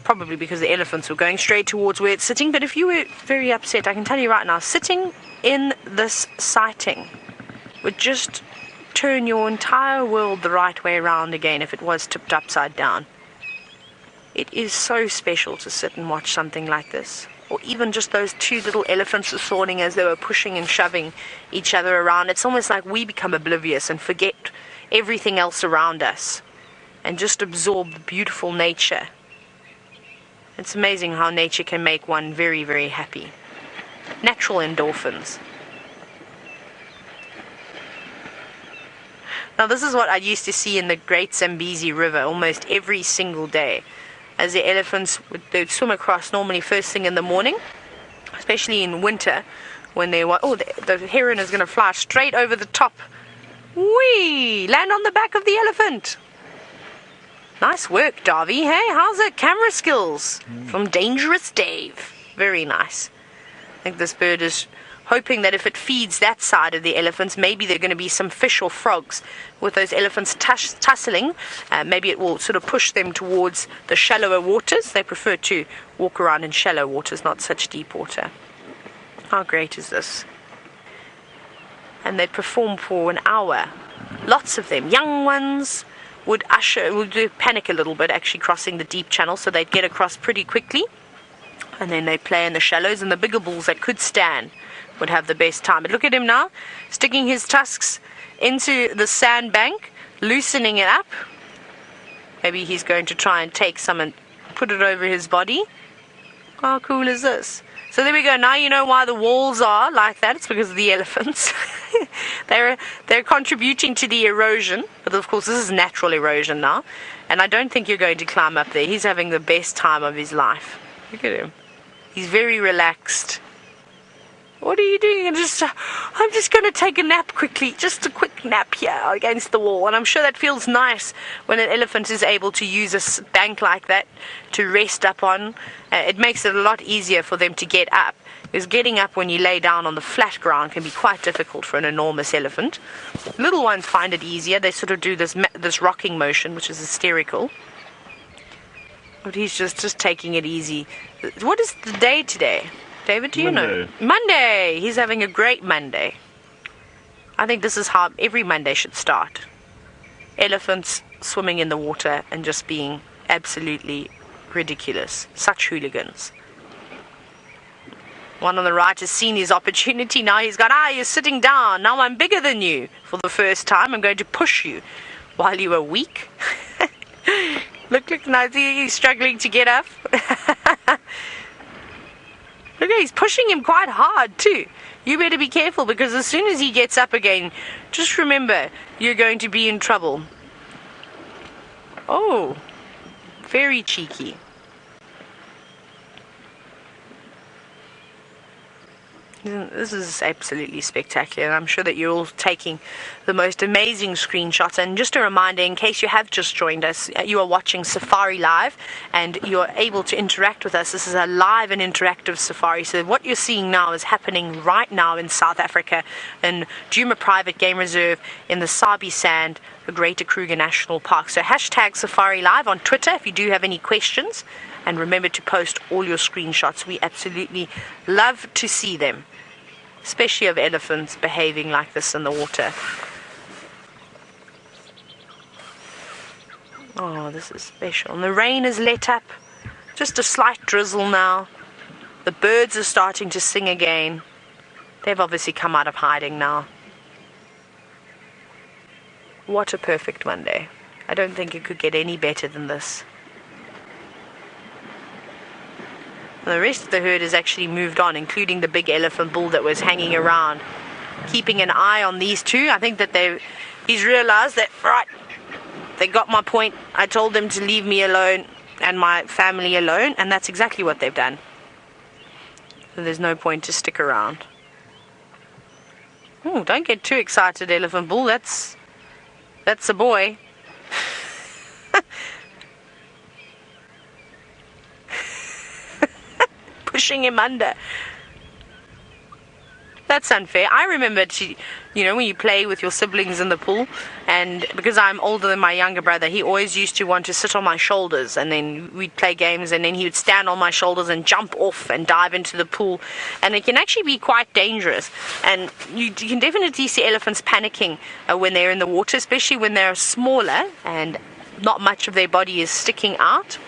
Probably because the elephants were going straight towards where it's sitting. But if you were very upset, I can tell you right now, sitting in this sighting would just turn your entire world the right way around again if it was tipped upside down. It is so special to sit and watch something like this. or even just those two little elephants this morning as they were pushing and shoving each other around. It's almost like we become oblivious and forget everything else around us and just absorb the beautiful nature. It's amazing how nature can make one very, very happy. Natural endorphins. Now this is what I used to see in the Great Zambezi River almost every single day. As the elephants they'd swim across normally first thing in the morning, especially in winter when they were, the heron is going to fly straight over the top. Whee! Land on the back of the elephant. Nice work, Darby. Hey, how's it? Camera skills from Dangerous Dave. Very nice. I think this bird is hoping that if it feeds that side of the elephants, maybe there are going to be some fish or frogs. With those elephants tussling, maybe it will sort of push them towards the shallower waters. They prefer to walk around in shallow waters, not such deep water. How great is this? And they'd perform for an hour. Lots of them, young ones, would panic a little bit actually crossing the deep channel, so they'd get across pretty quickly. And then they'd play in the shallows, and the bigger bulls that could stand would have the best time. But look at him now, sticking his tusks into the sandbank, loosening it up. Maybe he's going to try and take some and put it over his body. How cool is this? So there we go. Now you know why the walls are like that. It's because of the elephants. They're contributing to the erosion. But of course this is natural erosion now. And I don't think you're going to climb up there. He's having the best time of his life. Look at him. He's very relaxed. What are you doing? I'm just going to take a nap quickly. Just a quick nap here against the wall. And I'm sure that feels nice when an elephant is able to use a bank like that to rest up on. It makes it a lot easier for them to get up. Because getting up when you lay down on the flat ground can be quite difficult for an enormous elephant. Little ones find it easier. They sort of do this rocking motion, which is hysterical. But he's just taking it easy. What is the day today? David, do you know? Monday! He's having a great Monday. I think this is how every Monday should start. Elephants swimming in the water and just being absolutely ridiculous. Such hooligans. One on the right has seen his opportunity. Now he's gone, you're sitting down. Now I'm bigger than you. For the first time, I'm going to push you while you are weak. Look, now he's struggling to get up. Look, he's pushing him quite hard too. You better be careful, because as soon as he gets up again, just remember, you're going to be in trouble. Oh, very cheeky. This is absolutely spectacular. I'm sure that you're all taking the most amazing screenshots. And just a reminder, in case you have just joined us, you are watching Safari Live and you are able to interact with us. This is a live and interactive safari. So what you're seeing now is happening right now in South Africa, in Djuma Private Game Reserve, in the Sabi Sand, the Greater Kruger National Park. So hashtag Safari Live on Twitter if you do have any questions. And remember to post all your screenshots. We absolutely love to see them, especially of elephants behaving like this in the water. Oh, this is special. And the rain has let up. Just a slight drizzle now. The birds are starting to sing again. They've obviously come out of hiding now. What a perfect Monday. I don't think it could get any better than this. And the rest of the herd has actually moved on, including the big elephant bull that was hanging around, keeping an eye on these two. I think that he's realized that, right, they got my point. I told them to leave me alone and my family alone, and that's exactly what they've done. So there's no point to stick around. Oh, don't get too excited, elephant bull. That's a boy. Pushing him under. That's unfair. I remember when you play with your siblings in the pool, and because I'm older than my younger brother, he always used to want to sit on my shoulders, and then we'd play games, and then he would stand on my shoulders and jump off and dive into the pool, and it can actually be quite dangerous. And you can definitely see elephants panicking when they're in the water, especially when they're smaller and not much of their body is sticking out.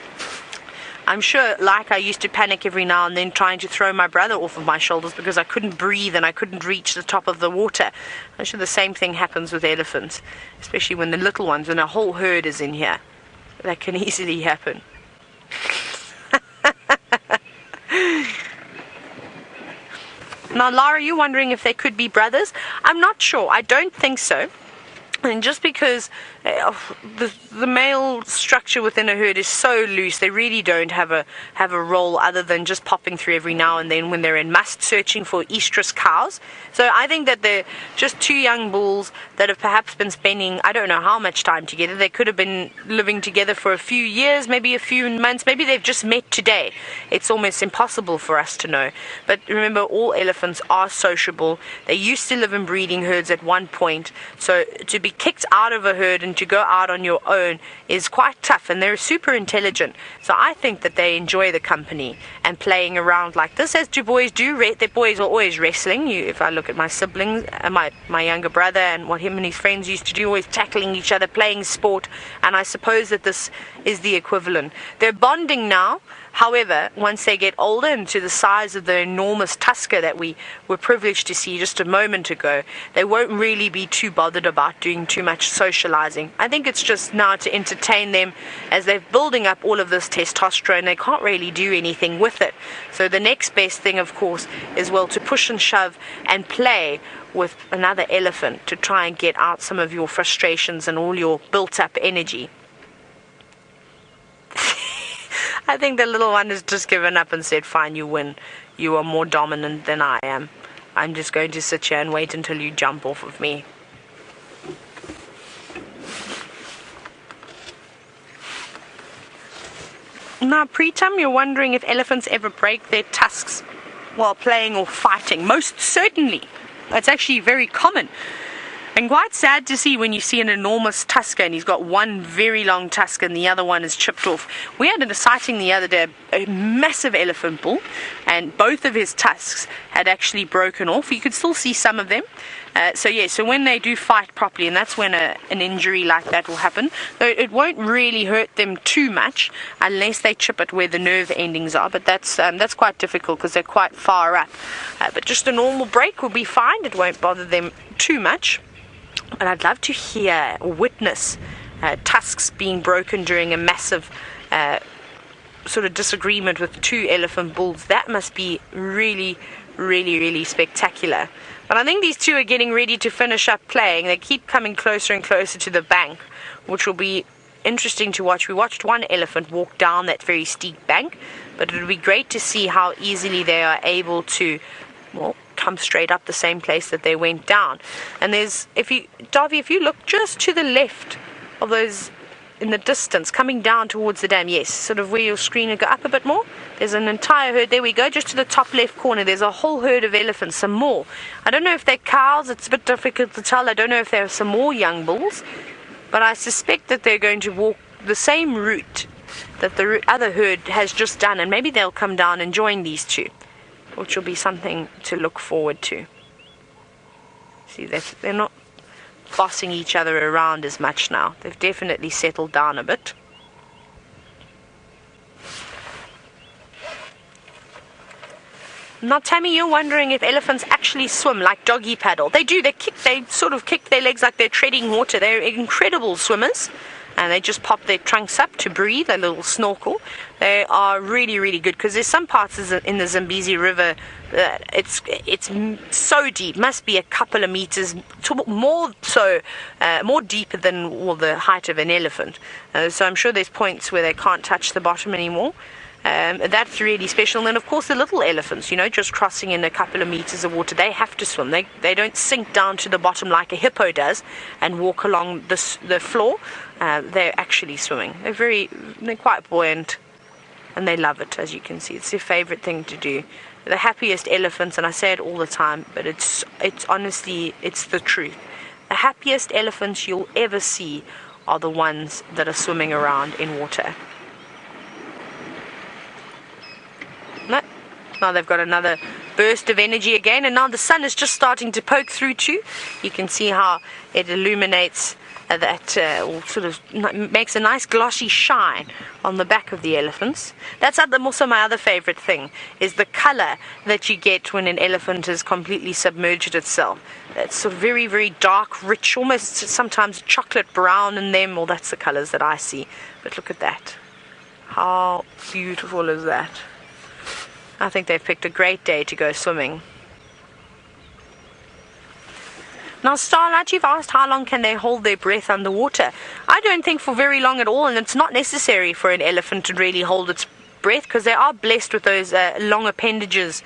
I'm sure, like I used to panic every now and then trying to throw my brother off of my shoulders because I couldn't breathe and I couldn't reach the top of the water. I'm sure the same thing happens with elephants, especially when the little ones, when a whole herd is in here. That can easily happen. Now, Lara, you're wondering if they could be brothers? I'm not sure. I don't think so. And just because the male structure within a herd is so loose, they really don't have a role other than just popping through every now and then when they're in must searching for estrus cows. So I think that they're just two young bulls that have perhaps been spending, I don't know how much time together. They could have been living together for a few years, maybe a few months, maybe they've just met today. It's almost impossible for us to know. But remember, all elephants are sociable. They used to live in breeding herds at one point, so to be kicked out of a herd and to go out on your own is quite tough, and they're super intelligent. So I think that they enjoy the company and playing around like this, as do boys do. Their boys are always wrestling. If I look at my siblings, my younger brother and what him and his friends used to do, always tackling each other, playing sport, and I suppose that this is the equivalent. They're bonding now. However, once they get older and to the size of the enormous tusker that we were privileged to see just a moment ago, they won't really be too bothered about doing too much socializing. I think it's just now to entertain them as they're building up all of this testosterone. They can't really do anything with it. So the next best thing, of course, is, well, to push and shove and play with another elephant to try and get out some of your frustrations and all your built-up energy. I think the little one has just given up and said, fine, you win. You are more dominant than I am. I'm just going to sit here and wait until you jump off of me. Now, Preetam, you're wondering if elephants ever break their tusks while playing or fighting. Most certainly. That's actually very common. And quite sad to see when you see an enormous tusker and he's got one very long tusk and the other one is chipped off. We had a sighting the other day, a massive elephant bull, and both of his tusks had actually broken off. You could still see some of them. So when they do fight properly, and that's when an injury like that will happen, though it won't really hurt them too much unless they chip it where the nerve endings are, but that's quite difficult because they're quite far up. But just a normal break will be fine. It won't bother them too much. But I'd love to hear or witness tusks being broken during a massive sort of disagreement with two elephant bulls. That must be really, really, really spectacular. But I think these two are getting ready to finish up playing. They keep coming closer and closer to the bank, which will be interesting to watch. We watched one elephant walk down that very steep bank, but it would be great to see how easily they are able to, well, come straight up the same place that they went down. And there's, Davy, if you look just to the left of those in the distance coming down towards the dam, yes, sort of where your screen will go up a bit more, there's an entire herd. There we go, just to the top left corner there's a whole herd of elephants, some more. I don't know if they're cows, it's a bit difficult to tell. I don't know if there are some more young bulls, but I suspect that they're going to walk the same route that the other herd has just done, and maybe they'll come down and join these two, which will be something to look forward to. See, they're not bossing each other around as much now. They've definitely settled down a bit. Now, Tammy, you're wondering if elephants actually swim like doggy paddle. They do. They sort of kick their legs like they're treading water. They're incredible swimmers. And they just pop their trunks up to breathe, a little snorkel. They are really, really good, because there's some parts in the Zambezi River, it's so deep, must be a couple of meters, more deeper than the height of an elephant. So I'm sure there's points where they can't touch the bottom anymore. That's really special. And then, of course, the little elephants, just crossing in a couple of meters of water, they have to swim. They don't sink down to the bottom like a hippo does and walk along the floor. They're actually swimming. They're quite buoyant, and they love it, as you can see. It's their favorite thing to do. The happiest elephants, and I say it all the time, but it's honestly, it's the truth. The happiest elephants you'll ever see are the ones that are swimming around in water. Now they've got another burst of energy again, and now the sun is just starting to poke through too. You can see how it illuminates that sort of makes a nice glossy shine on the back of the elephants. That's also my other favorite thing, is the color that you get when an elephant has completely submerged itself. It's sort of very, very dark, rich, almost sometimes chocolate brown in them. Well, that's the colors that I see. But look at that. How beautiful is that? I think they've picked a great day to go swimming. Now, Starlight, you've asked how long can they hold their breath underwater. I don't think for very long at all, and it's not necessary for an elephant to really hold its breath because they are blessed with those long appendages,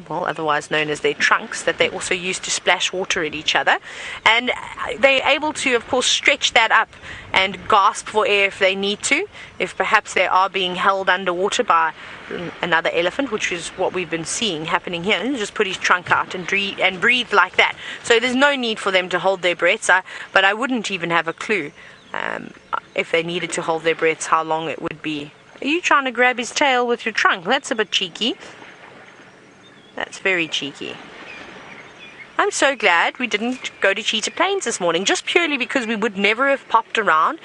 otherwise known as their trunks, that they also use to splash water at each other. And they're able to, of course, stretch that up and gasp for air if they need to, if perhaps they are being held underwater by another elephant, which is what we've been seeing happening here. And just put his trunk out and breathe like that. So there's no need for them to hold their breaths, but I wouldn't even have a clue if they needed to hold their breaths how long it would be. Are you trying to grab his tail with your trunk? That's a bit cheeky. That's very cheeky. I'm so glad we didn't go to Cheetah Plains this morning, just purely because we would never have popped around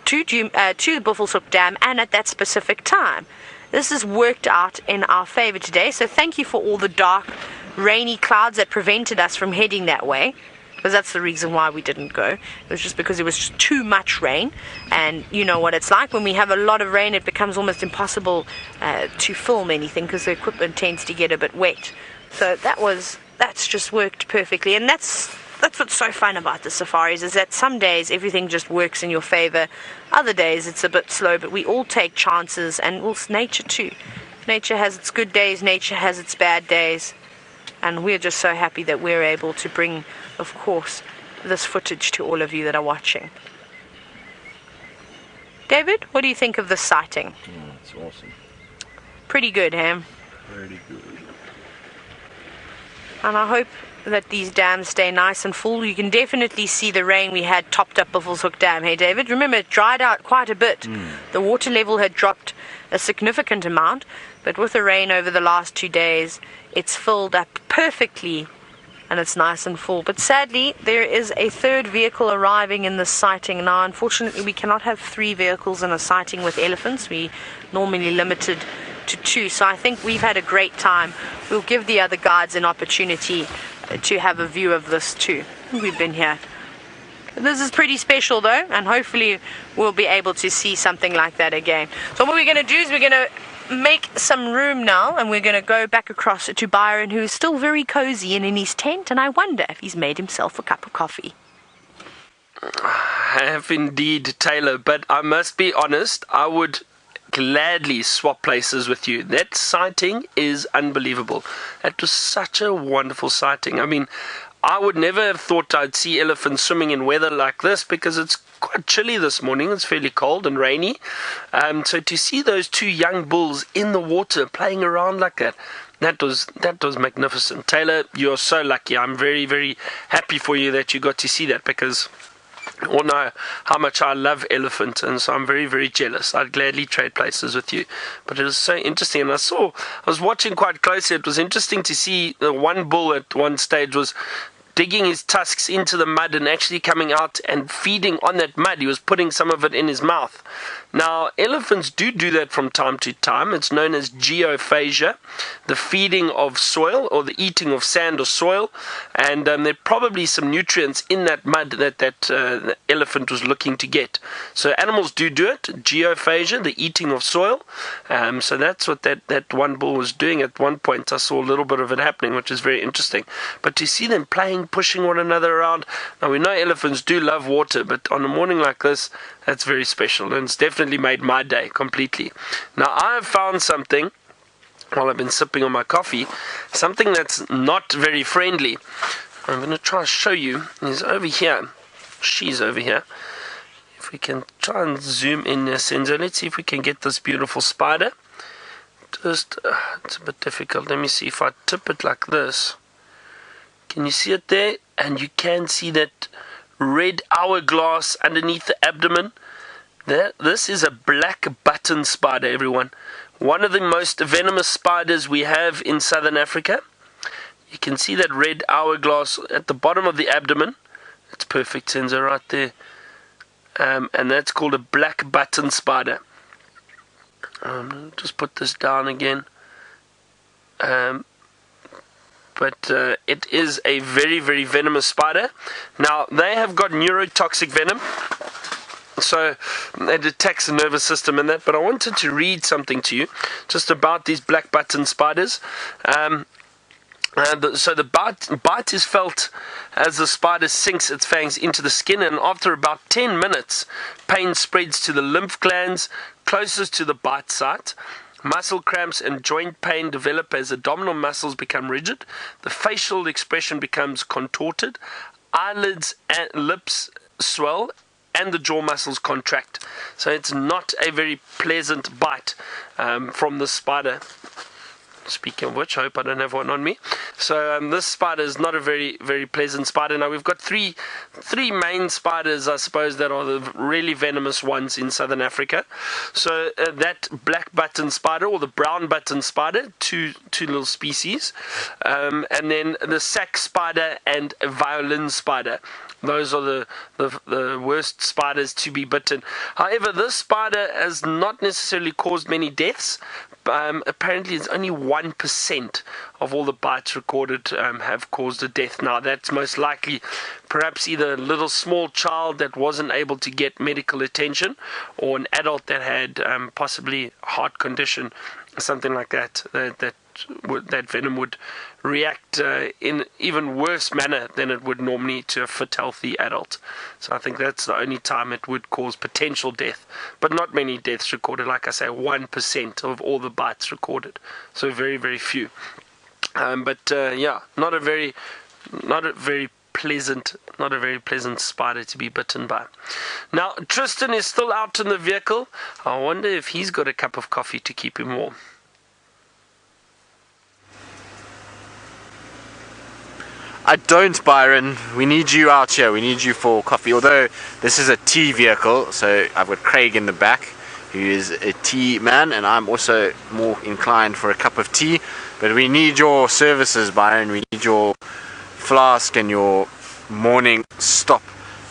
to the Buffelshoek Dam and at that specific time. This has worked out in our favor today, so thank you for all the dark, rainy clouds that prevented us from heading that way, because that's the reason why we didn't go. It was just because it was just too much rain, and you know what it's like. When we have a lot of rain, it becomes almost impossible to film anything because the equipment tends to get a bit wet. So that's just worked perfectly, and that's what's so fun about the safaris, is that some days everything just works in your favor, other days it's a bit slow, but we all take chances, and it's nature too. Nature has its good days, nature has its bad days, and we're just so happy that we're able to bring, of course, this footage to all of you that are watching. David, what do you think of this sighting? It's awesome. Pretty good, Ham. Pretty good. And I hope that these dams stay nice and full. You can definitely see the rain we had topped up Buffelshoek Dam. Hey, David, remember it dried out quite a bit. The water level had dropped a significant amount, but with the rain over the last 2 days, it's filled up perfectly and it's nice and full. But sadly, there is a third vehicle arriving in this sighting. Now, unfortunately, we cannot have 3 vehicles in a sighting with elephants. We normally limited to 2, so I think we've had a great time. We'll give the other guides an opportunity to have a view of this too. We've been here. This is pretty special though, and hopefully we'll be able to see something like that again. So what we're going to do is we're going to make some room now, and we're going to go back across to Byron, who is still very cozy and in his tent, and I wonder if he's made himself a cup of coffee. I have indeed, Taylor, but I must be honest, I would gladly swap places with you. That sighting is unbelievable. That was such a wonderful sighting. I mean, I would never have thought I'd see elephants swimming in weather like this, because it's quite chilly this morning. It's fairly cold and rainy. So to see those 2 young bulls in the water playing around like that, that was magnificent. Taylor, you're so lucky. I'm very, very happy for you that you got to see that, because you all know how much I love elephants, and so I'm very, very jealous. I'd gladly trade places with you. But it was so interesting, and I was watching quite closely. It was interesting to see the one bull at one stage was digging his tusks into the mud and actually coming out and feeding on that mud. He was putting some of it in his mouth. Now, elephants do that from time to time. It's known as geophagia, the feeding of soil or the eating of sand or soil. And there are probably some nutrients in that mud that the elephant was looking to get. So animals do it, geophagia, the eating of soil. So that's what that one bull was doing at one point. I saw a little bit of it happening, which is very interesting. But to see them playing, pushing one another around. Now, we know elephants do love water, but on a morning like this, that's very special, and it's definitely made my day completely. Now, I have found something, while I've been sipping on my coffee, something that's not very friendly. I'm going to try to show you. He's over here. She's over here. If we can try and zoom in, Senzo, let's see if we can get this beautiful spider. It's a bit difficult. Let me see if I tip it like this. Can you see it there? And you can see that red hourglass underneath the abdomen. This is a black button spider, everyone. One of the most venomous spiders we have in southern Africa. You can see that red hourglass at the bottom of the abdomen. That's perfect, Senzo, right there. And that's called a black button spider. Just put this down again. But it is a very, very venomous spider. Now, they have got neurotoxic venom, so it attacks the nervous system and that. But I wanted to read something to you just about these black button spiders. So the bite is felt as the spider sinks its fangs into the skin, and after about 10 minutes, pain spreads to the lymph glands closest to the bite site. Muscle cramps and joint pain develop as abdominal muscles become rigid. The facial expression becomes contorted. Eyelids and lips swell, and the jaw muscles contract. So it's not a very pleasant bite from the spider. Speaking of which, I hope I don't have one on me. So this spider is not a very, very pleasant spider. Now we've got three main spiders, I suppose, that are the really venomous ones in southern Africa. So that black button spider, or the brown button spider, two little species, and then the sack spider and a violin spider. Those are the worst spiders to be bitten. However, this spider has not necessarily caused many deaths. Apparently it's only 1% of all the bites recorded have caused a death. Now that's most likely perhaps either a little small child that wasn't able to get medical attention, or an adult that had possibly a heart condition, something like that, that venom would react in even worse manner than it would normally to a fit, healthy adult. So I think that's the only time it would cause potential death, but not many deaths recorded. Like I say, 1% of all the bites recorded, so very, very few. Yeah, not a very pleasant spider to be bitten by. Now Tristan is still out in the vehicle. I wonder if he's got a cup of coffee to keep him warm. I don't, Byron. We need you out here. We need you for coffee. Although this is a tea vehicle, so I've got Craig in the back, who is a tea man, and I'm also more inclined for a cup of tea. But we need your services, Byron. We need your flask and your morning stop,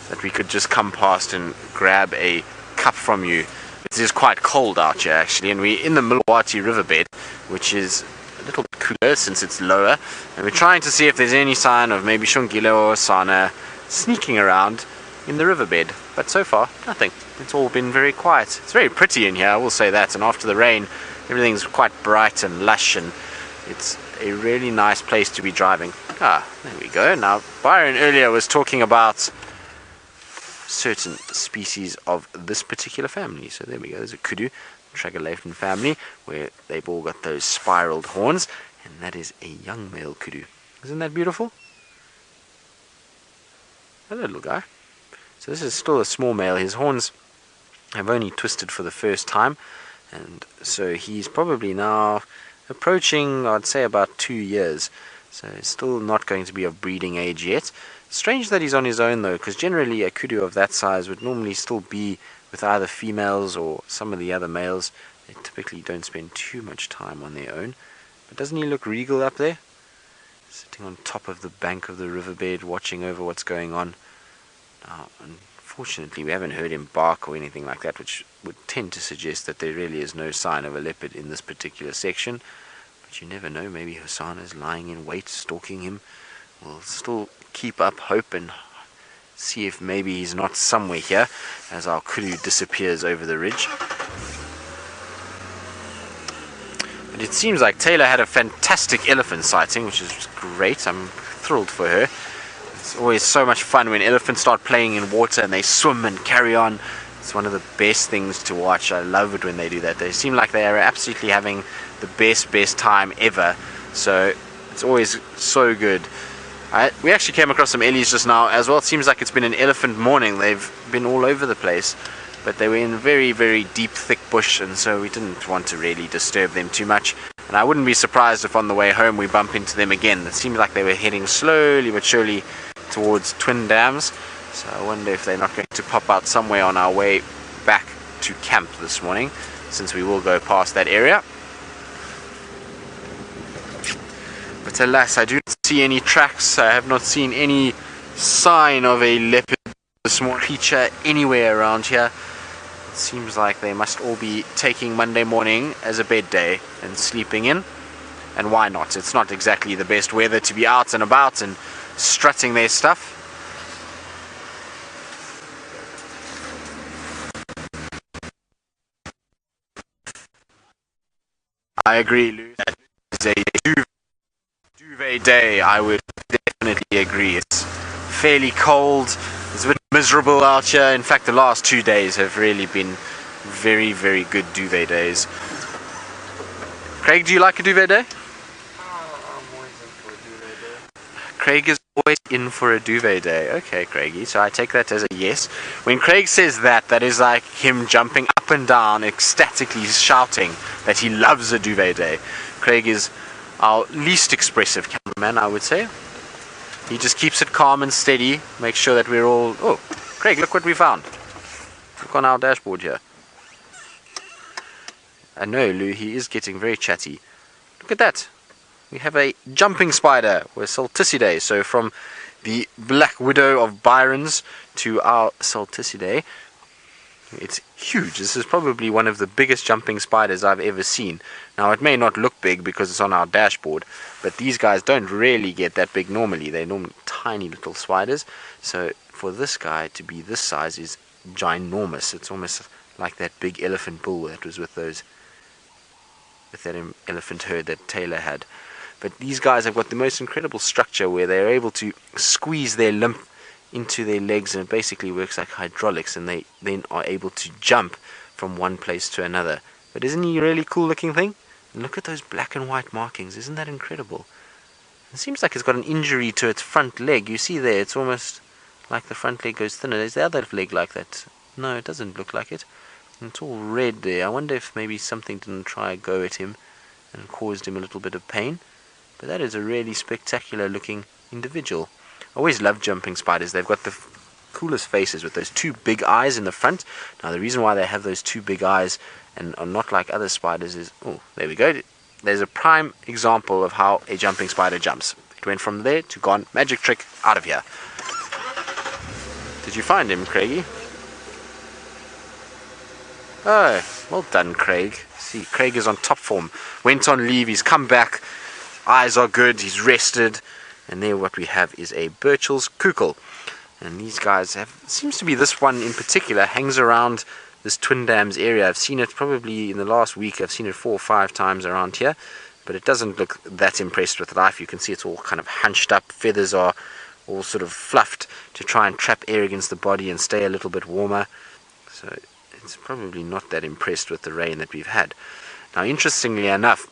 that we could just come past and grab a cup from you. It is quite cold out here, actually, and we're in the Milwaukee riverbed, which is a little bit cooler since it's lower, and we're trying to see if there's any sign of maybe Shungile or Sana sneaking around in the riverbed, but so far nothing. It's all been very quiet. It's very pretty in here, I will say that, and after the rain everything's quite bright and lush, and it's a really nice place to be driving. There we go. Now Byron earlier was talking about certain species of this particular family, so there we go. There's a kudu, Tragelaphon family, where they've all got those spiraled horns, and that is a young male kudu. Isn't that beautiful? Hello, little guy. So this is still a small male. His horns have only twisted for the first time, and so he's probably now approaching, I'd say, about 2 years. So he's still not going to be of breeding age yet. Strange that he's on his own though, because generally a kudu of that size would normally still be with either females or some of the other males. They typically don't spend too much time on their own. But doesn't he look regal up there? Sitting on top of the bank of the riverbed, watching over what's going on. Now, unfortunately, we haven't heard him bark or anything like that, which would tend to suggest that there really is no sign of a leopard in this particular section. But you never know, maybe Hosanna's lying in wait, stalking him. We'll still keep up hope and see if maybe he's not somewhere here as our kudu disappears over the ridge. But it seems like Taylor had a fantastic elephant sighting, which is great. I'm thrilled for her. It's always so much fun when elephants start playing in water and they swim and carry on. It's one of the best things to watch. I love it when they do that. They seem like they are absolutely having the best time ever. So it's always so good. We actually came across some ellies just now as well. It seems like it's been an elephant morning. They've been all over the place, but they were in very, very deep, thick bush, and so we didn't want to really disturb them too much. And I wouldn't be surprised if on the way home we bump into them again. It seemed like they were heading slowly but surely towards Twin Dams, so I wonder if they're not going to pop out somewhere on our way back to camp this morning, since we will go past that area. But alas, I do not see any tracks. I have not seen any sign of a leopard this morning creature anywhere around here. It seems like they must all be taking Monday morning as a bed day and sleeping in. And why not? It's not exactly the best weather to be out and about and strutting their stuff. I agree, Lou. That is a duvet day. I would definitely agree. It's fairly cold. It's a bit miserable out here. In fact, the last 2 days have really been very, very good duvet days. Craig, do you like a duvet day? I'm always in for a duvet day. Craig is always in for a duvet day. Okay, Craigie, so I take that as a yes. When Craig says that, that is like him jumping up and down, ecstatically shouting that he loves a duvet day. Craig is our least expressive cameraman, I would say. He just keeps it calm and steady, makes sure that we're all... Oh, Craig, look what we found. Look on our dashboard here. I know, Lou, he is getting very chatty. Look at that. We have a jumping spider with Salticidae. So from the Black Widow of Byron's to our Salticidae. It's huge. This is probably one of the biggest jumping spiders I've ever seen. Now, it may not look big because it's on our dashboard, but these guys don't really get that big normally. They're normally tiny little spiders. So for this guy to be this size is ginormous. It's almost like that big elephant bull that was with that elephant herd that Taylor had. But these guys have got the most incredible structure where they're able to squeeze their lymph into their legs, and it basically works like hydraulics, and they then are able to jump from one place to another. But isn't he a really cool looking thing? And look at those black and white markings. Isn't that incredible? It seems like it's got an injury to its front leg. You see there, it's almost like the front leg goes thinner. Is the other leg like that? No, it doesn't look like it. It's all red there. I wonder if maybe something didn't try a go at him and caused him a little bit of pain. But that is a really spectacular looking individual. I always love jumping spiders. They've got the coolest faces with those two big eyes in the front. Now the reason why they have those two big eyes and are not like other spiders is, oh, there we go. There's a prime example of how a jumping spider jumps. It went from there to gone. Magic trick, out of here. Did you find him, Craigie? Oh, well done, Craig. See, Craig is on top form. Went on leave, he's come back. Eyes are good, he's rested. And there what we have is a Burchell's Kukkel. And these guys have, seems to be this one in particular, hangs around this Twin Dams area. I've seen it probably in the last week. I've seen it 4 or 5 times around here. But it doesn't look that impressed with life. You can see it's all kind of hunched up. Feathers are all sort of fluffed to try and trap air against the body and stay a little bit warmer. So it's probably not that impressed with the rain that we've had. Now, interestingly enough,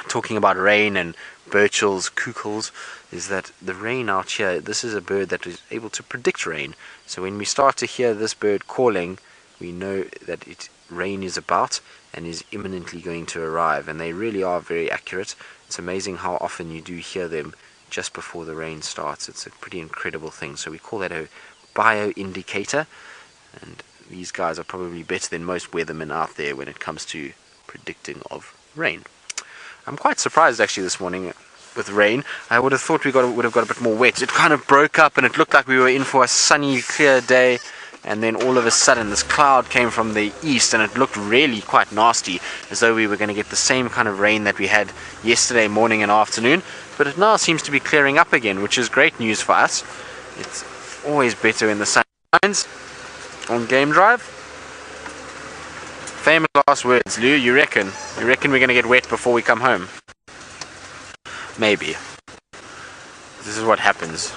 talking about rain and Burchell's Kukkels, is that the rain out here, this is a bird that is able to predict rain. So when we start to hear this bird calling, we know that rain is about and is imminently going to arrive. And they really are very accurate. It's amazing how often you do hear them just before the rain starts. It's a pretty incredible thing. So we call that a bioindicator. And these guys are probably better than most weathermen out there when it comes to predicting of rain. I'm quite surprised actually this morning with rain. I would have thought we would have got a bit more wet. It kind of broke up and it looked like we were in for a sunny, clear day, and then all of a sudden this cloud came from the east and it looked really quite nasty, as though we were going to get the same kind of rain that we had yesterday morning and afternoon. But it now seems to be clearing up again, which is great news for us. It's always better when the sun shines on Game Drive. Famous last words, Lou. You reckon? You reckon we're going to get wet before we come home? Maybe. This is what happens.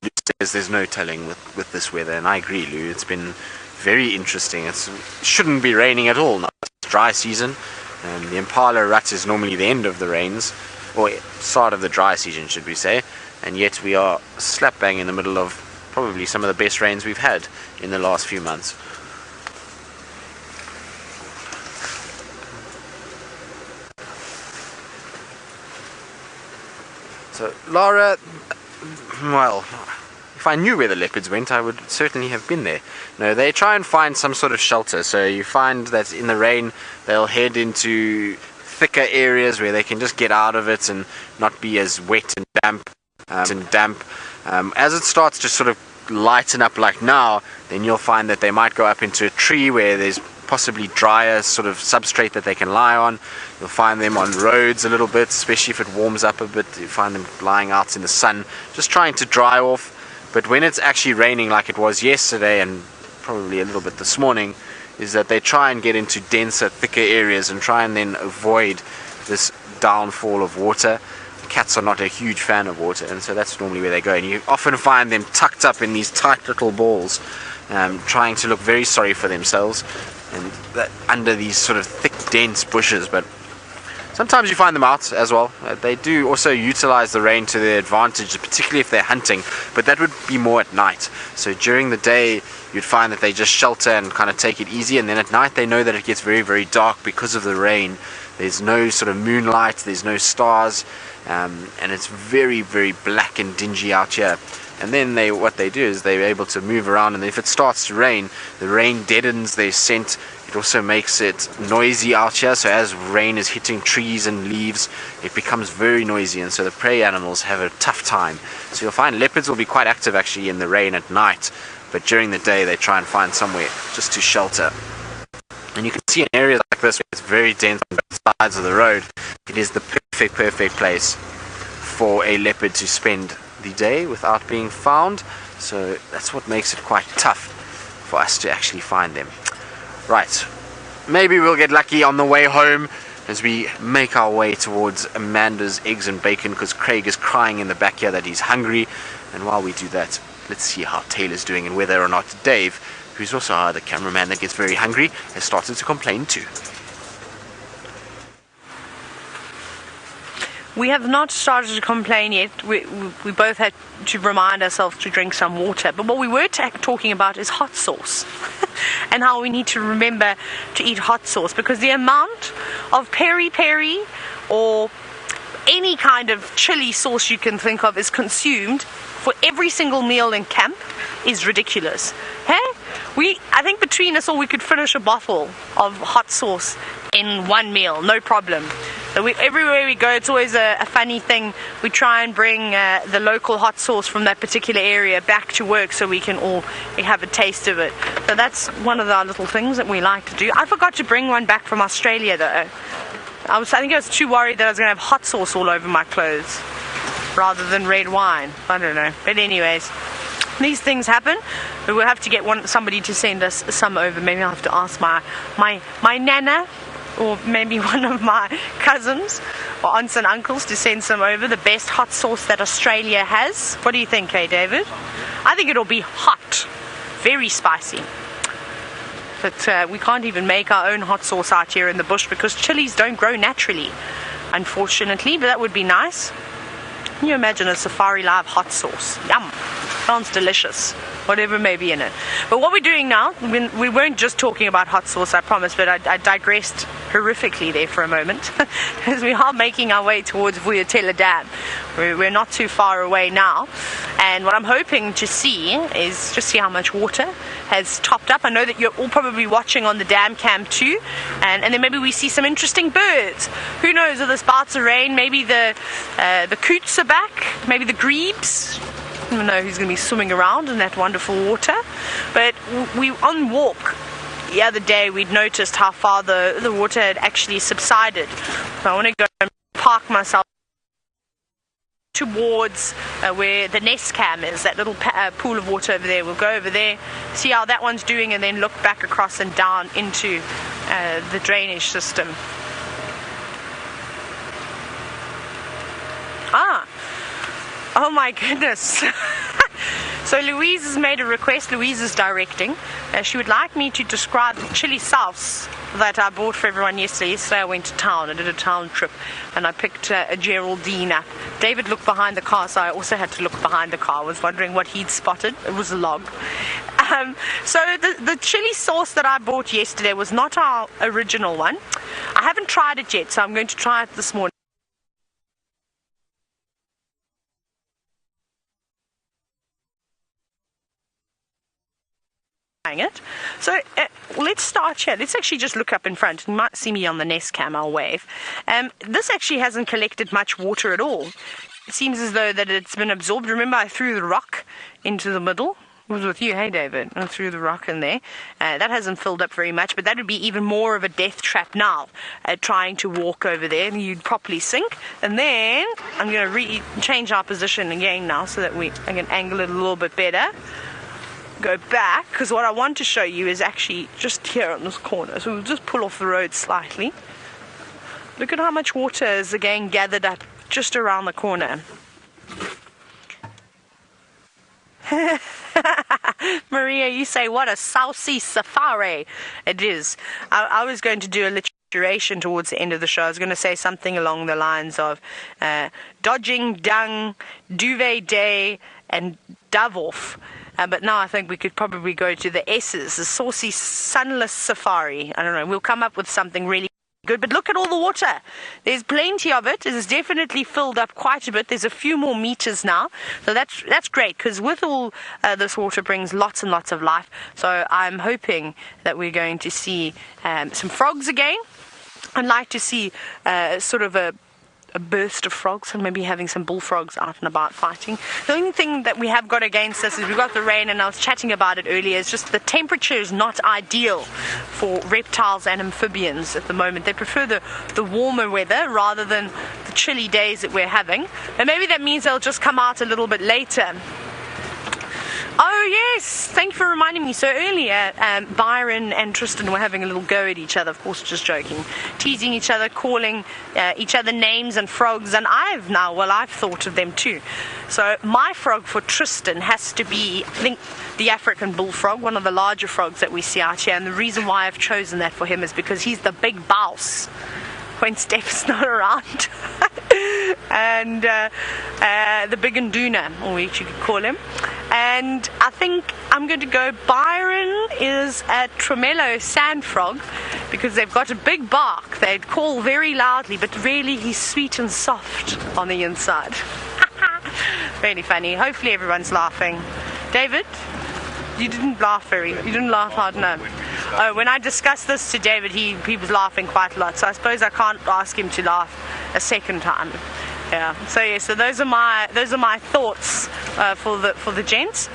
Lou says there's no telling with this weather, and I agree, Lou. It's been very interesting. It shouldn't be raining at all now. It's dry season. The Impala rut is normally the end of the rains, or start of the dry season, should we say. And yet we are slap bang in the middle of probably some of the best rains we've had in the last few months. So Lara, well, if I knew where the leopards went, I would certainly have been there. No, they try and find some sort of shelter. So you find that in the rain they'll head into thicker areas where they can just get out of it and not be as wet and damp. As it starts to sort of lighten up like now, then you'll find that they might go up into a tree where there's possibly drier sort of substrate that they can lie on. You'll find them on roads a little bit, especially if it warms up a bit. You find them lying out in the sun, just trying to dry off. But when it's actually raining like it was yesterday and probably a little bit this morning, is that they try and get into denser, thicker areas and try and then avoid this downfall of water. Cats are not a huge fan of water, and so that's normally where they go, and you often find them tucked up in these tight little balls, trying to look very sorry for themselves and under these sort of thick, dense bushes. But sometimes you find them out as well. They do also utilize the rain to their advantage, particularly if they're hunting, but that would be more at night. So during the day you'd find that they just shelter and kind of take it easy, and then at night they know that it gets very, very dark because of the rain. There's no sort of moonlight, there's no stars, and it's very, very black and dingy out here. And then what they do is they're able to move around, and if it starts to rain, the rain deadens their scent. It also makes it noisy out here, so as rain is hitting trees and leaves, it becomes very noisy, and so the prey animals have a tough time. So you'll find leopards will be quite active actually in the rain at night, but during the day they try and find somewhere just to shelter. And you can see in areas like this where it's very dense on both sides of the road, it is the perfect place for a leopard to spend the day without being found. So that's what makes it quite tough for us to actually find them. Right, maybe we'll get lucky on the way home as we make our way towards Amanda's eggs and bacon, because Craig is crying in the back here that he's hungry. And while we do that, let's see how Taylor's doing and whether or not Dave, who's also the cameraman that gets very hungry, has started to complain too. We have not started to complain yet. We both had to remind ourselves to drink some water. But what we were talking about is hot sauce. And how we need to remember to eat hot sauce, because the amount of peri-peri or any kind of chili sauce you can think of is consumed for every single meal in camp is ridiculous. Hey? I think between us all we could finish a bottle of hot sauce in one meal, no problem. So everywhere we go, it's always a funny thing. We try and bring the local hot sauce from that particular area back to work so we can all have a taste of it. So that's one of our little things that we like to do. I forgot to bring one back from Australia though. I think I was too worried that I was going to have hot sauce all over my clothes rather than red wine. I don't know. But anyways, these things happen. But we'll have to get somebody to send us some over. Maybe I'll have to ask my nana, or maybe one of my cousins or aunts and uncles to send some over. The best hot sauce that Australia has. What do you think, hey David? I think it'll be hot, very spicy. But we can't even make our own hot sauce out here in the bush because chilies don't grow naturally, unfortunately. But that would be nice. Can you imagine a Safari Live hot sauce? Yum. Sounds delicious. Whatever may be in it. But what we're doing now, we weren't just talking about hot sauce, I promise, but I digressed horrifically there for a moment. As we are making our way towards WildEarthTV Dam. We're not too far away now. And what I'm hoping to see is just see how much water has topped up. I know that you're all probably watching on the dam cam too. And then maybe we see some interesting birds. Who knows, with the spouts of rain, maybe the coots are back, maybe the grebes. I don't know who's going to be swimming around in that wonderful water. But we on walk the other day, we'd noticed how far the water had actually subsided. So I want to go and park myself towards where the nest cam is, that little pool of water over there. We'll go over there, see how that one's doing, and then look back across and down into the drainage system. Oh my goodness. So Louise has made a request. Louise is directing. She would like me to describe the chili sauce that I bought for everyone yesterday. Yesterday I went to town. I did a town trip and I picked a Geraldine up. David looked behind the car, so I also had to look behind the car. I was wondering what he'd spotted. It was a log. So the chili sauce that I bought yesterday was not our original one. I haven't tried it yet, so I'm going to try it this morning. it. So let's start here. Let's actually just look up in front. You might see me on the Nest Cam. I'll wave. This actually hasn't collected much water at all. It seems as though that it's been absorbed. Remember, I threw the rock into the middle. It was with you, hey David. I threw the rock in there. That hasn't filled up very much, but that would be even more of a death trap now. Trying to walk over there, and you'd properly sink. And then I'm going to change our position again now, so that I can angle it a little bit better. Go back, because what I want to show you is actually just here on this corner. So we'll just pull off the road slightly. Look at how much water is again gathered up just around the corner. Maria, you say, what a South Sea safari it is. I was going to do a alliteration towards the end of the show. I was going to say something along the lines of dodging, dung, duvet day, and dove off. But now I think we could probably go to the S's, the saucy sunless safari. I don't know, we'll come up with something really good. But look at all the water. There's plenty of it. It is definitely filled up quite a bit. There's a few more meters now. So that's great, because with all this water brings lots and lots of life. So I'm hoping that we're going to see some frogs again. I'd like to see sort of a burst of frogs, and maybe having some bullfrogs out and about fighting. The only thing that we have got against us is we've got the rain, and I was chatting about it earlier. It's just the temperature is not ideal for reptiles and amphibians at the moment. They prefer the warmer weather rather than the chilly days that we're having. And maybe that means they'll just come out a little bit later. Oh yes, thank you for reminding me. So earlier, Byron and Tristan were having a little go at each other, of course just joking, teasing each other, calling each other names and frogs, and I've thought of them too. So my frog for Tristan has to be, I think, the African bullfrog, one of the larger frogs that we see out here, and the reason why I've chosen that for him is because he's the big boss when Steph's not around. And the big Nduna, or what you could call him. And I think I'm going to go, Byron is a Tremelo sand frog, because they've got a big bark. They'd call very loudly, but really he's sweet and soft on the inside. Really funny. Hopefully everyone's laughing. David, you didn't laugh hard enough. Oh, when I discussed this to David, he was laughing quite a lot. So I suppose I can't ask him to laugh a second time. Yeah. So yeah. So those are my thoughts for the gents.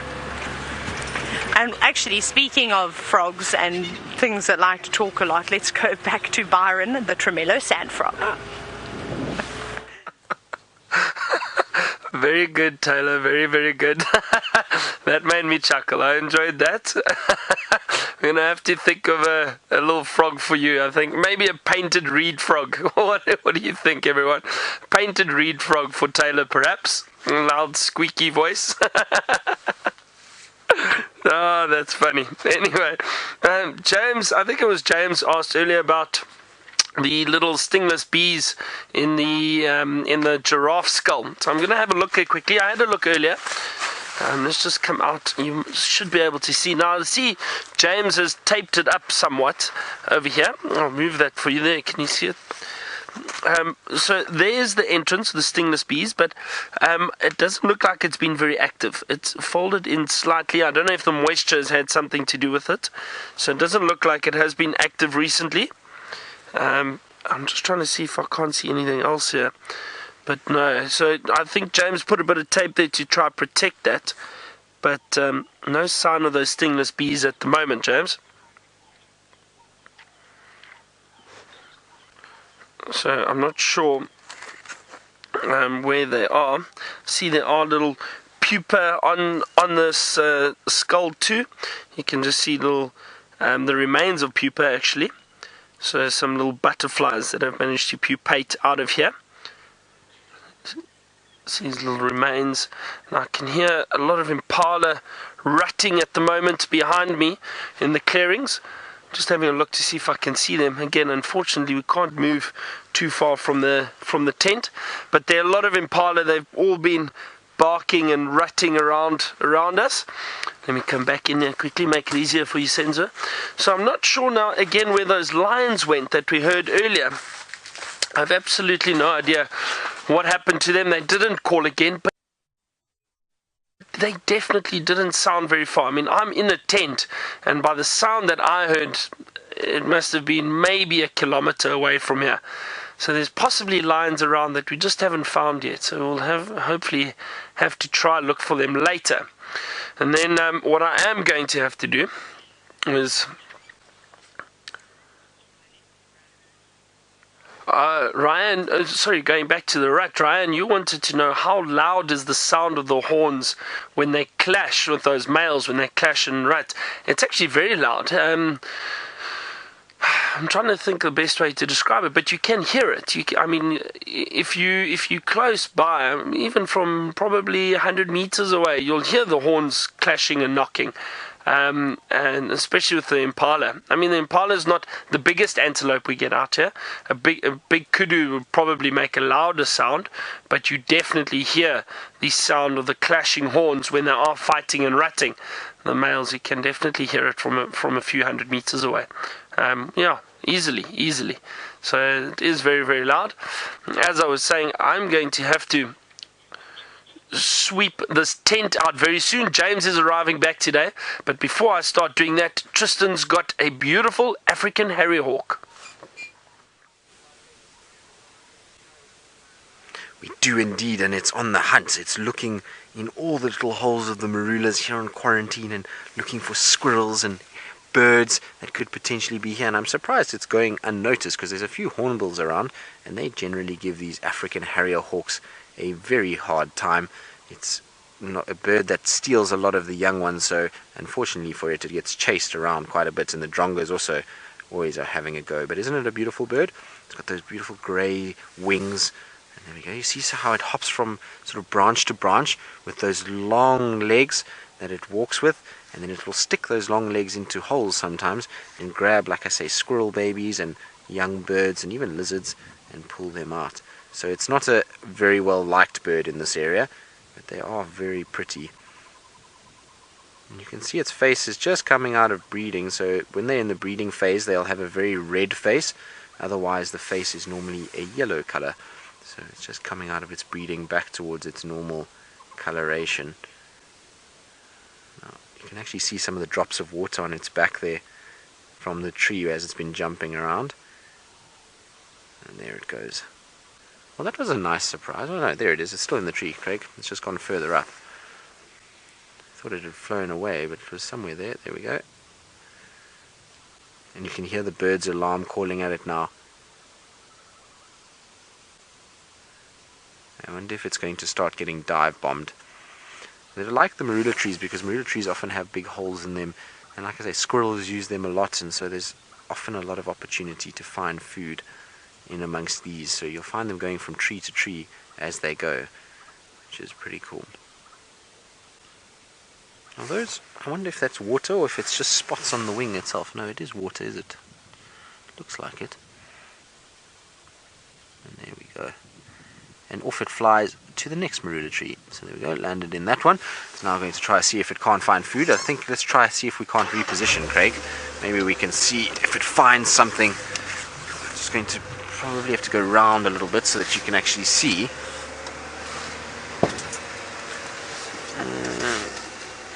And actually, speaking of frogs and things that like to talk a lot, let's go back to Byron, the Tremelo sand frog. Very good, Taylor. Very, very good. That made me chuckle. I enjoyed that. We're going to have to think of a little frog for you. I think maybe a painted reed frog. What do you think, everyone? Painted reed frog for Taylor, perhaps. A loud, squeaky voice. Oh, that's funny. Anyway, James, I think it was James, asked earlier about the little stingless bees in the giraffe skull. So I'm going to have a look here quickly. I had a look earlier. Let's just come out. You should be able to see now. See, James has taped it up somewhat over here. I'll move that for you there. Can you see it? So there's the entrance, the stingless bees, but it doesn't look like it's been very active. It's folded in slightly. I don't know if the moisture has had something to do with it. So it doesn't look like it has been active recently. I'm just trying to see if I can't see anything else here. But no, so I think James put a bit of tape there to try to protect that. But no sign of those stingless bees at the moment, James. So I'm not sure where they are. See, there are little pupa on this skull too. You can just see little the remains of pupa actually. So some little butterflies that have managed to pupate out of here. See these little remains. And I can hear a lot of impala rutting at the moment behind me in the clearings. Just having a look to see if I can see them. Again, unfortunately, we can't move too far from the tent. But there are a lot of impala. They've all been barking and rutting around us. Let me come back in there quickly, make it easier for you, Senzo. So I'm not sure now, again, where those lions went that we heard earlier. I have absolutely no idea what happened to them. They didn't call again, but they definitely didn't sound very far. I mean, I'm in a tent, and by the sound that I heard, it must have been maybe a kilometer away from here. So there's possibly lines around that we just haven't found yet. So we'll hopefully have to try look for them later. And then what I am going to have to do is Ryan, going back to the rut, Ryan, you wanted to know how loud is the sound of the horns when they clash with those males, when they clash in rut. It's actually very loud. I'm trying to think the best way to describe it, but you can hear it. I mean, if you close by, even from probably 100 meters away, you'll hear the horns clashing and knocking. And especially with the impala. I mean, the impala is not the biggest antelope we get out here. A big kudu would probably make a louder sound, but you definitely hear the sound of the clashing horns when they are fighting and rutting. The males, you can definitely hear it from a few 100 meters away. Yeah, easily. So it is very, very loud. As I was saying, I'm going to have to sweep this tent out very soon. James is arriving back today, but before I start doing that, Tristan's got a beautiful African harryhawk. We do indeed, and it's on the hunt. It's looking in all the little holes of the marulas here on quarantine and looking for squirrels and birds that could potentially be here. And I'm surprised it's going unnoticed because there's a few hornbills around, and they generally give these African harrier hawks a very hard time. It's not a bird that steals a lot of the young ones, so unfortunately for it, it gets chased around quite a bit, and the drongos also always are having a go. But isn't it a beautiful bird? It's got those beautiful grey wings, and there we go. You see how it hops from sort of branch to branch with those long legs that it walks with, and then it will stick those long legs into holes sometimes and grab, like I say, squirrel babies and young birds and even lizards and pull them out. So it's not a very well liked bird in this area, but they are very pretty. And you can see its face is just coming out of breeding, so when they're in the breeding phase they'll have a very red face, otherwise the face is normally a yellow color. So it's just coming out of its breeding back towards its normal coloration. Now, you can actually see some of the drops of water on its back there from the tree as it's been jumping around. And there it goes. Well, that was a nice surprise. Oh no, there it is. It's still in the tree, Craig. It's just gone further up. I thought it had flown away, but it was somewhere there. There we go. And you can hear the bird's alarm calling at it now. I wonder if it's going to start getting dive bombed. They like the marula trees because marula trees often have big holes in them. And like I say, squirrels use them a lot, and so there's often a lot of opportunity to find food in amongst these, so you'll find them going from tree to tree as they go, which is pretty cool. Now those, I wonder if that's water or if it's just spots on the wing itself. No, it is water, is it? Looks like it. And there we go. And off it flies to the next marula tree. So there we go, landed in that one. It's now going to try to see if it can't find food. I think let's try to see if we can't reposition, Craig. Maybe we can see if it finds something. I'm just going to probably have to go round a little bit so that you can actually see.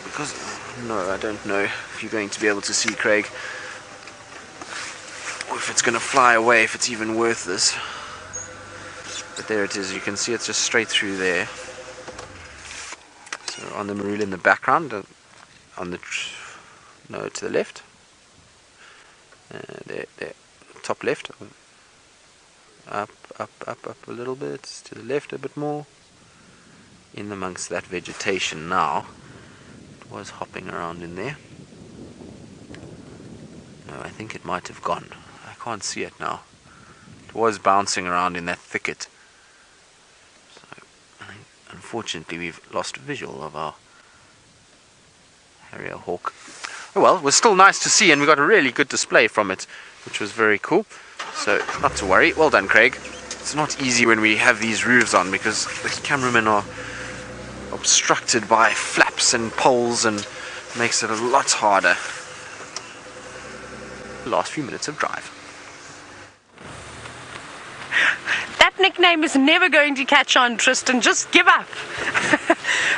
Because, no, I don't know if you're going to be able to see, Craig, or if it's going to fly away, if it's even worth this. But there it is, you can see it's just straight through there. So on the marula in the background, on the, no, to the left. There, top left. Up a little bit, to the left a bit more. In amongst that vegetation now. It was hopping around in there. No, I think it might have gone. I can't see it now. It was bouncing around in that thicket. So, I think, unfortunately, we've lost visual of our harrier hawk. Oh well, it was still nice to see, and we got a really good display from it, which was very cool. So, not to worry. Well done, Craig. It's not easy when we have these roofs on because the cameramen are obstructed by flaps and poles and makes it a lot harder. The last few minutes of drive. That nickname is never going to catch on, Tristan. Just give up.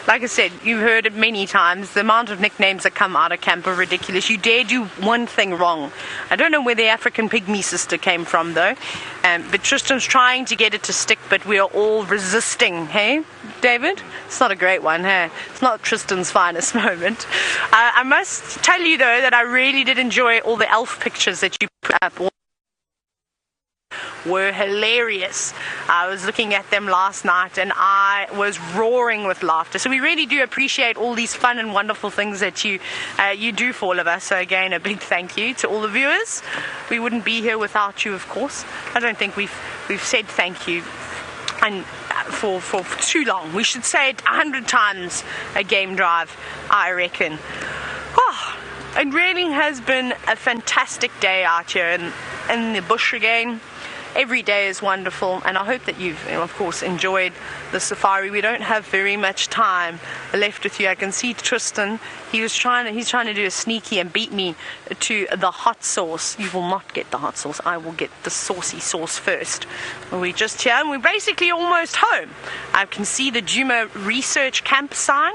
like I said, you've heard it many times. The amount of nicknames that come out of camp are ridiculous. You dare do one thing wrong. I don't know where the African pygmy sister came from, though. But Tristan's trying to get it to stick, but we are all resisting. Hey, David? It's not a great one, hey? It's not Tristan's finest moment. I must tell you, though, that I really did enjoy all the elf pictures that you put up. Were hilarious. I was looking at them last night and I was roaring with laughter. So we really do appreciate all these fun and wonderful things that you do for all of us. So again, a big thank you to all the viewers. We wouldn't be here without you, of course. I don't think we've said thank you and for too long. We should say it 100 times a game drive, I reckon. Oh, it really has been a fantastic day out here in the bush again. Every day is wonderful, and I hope that you've, of course, enjoyed the safari. We don't have very much time left with you. I can see Tristan. He's trying to do a sneaky and beat me to the hot sauce. You will not get the hot sauce. I will get the saucy sauce first. We're just here, and we're basically almost home. I can see the Djuma research camp sign,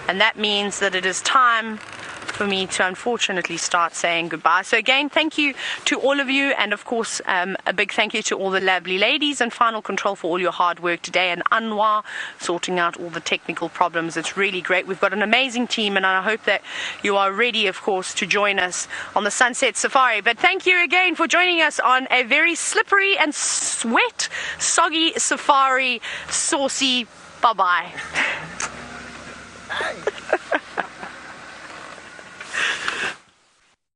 and that means that it is time for me to unfortunately start saying goodbye. So again, thank you to all of you, and of course a big thank you to all the lovely ladies and Final Control for all your hard work today, and Anwar sorting out all the technical problems. It's really great. We've got an amazing team, and I hope that you are ready, of course, to join us on the Sunset Safari. But thank you again for joining us on a very slippery and wet, soggy safari. Saucy. Bye-bye.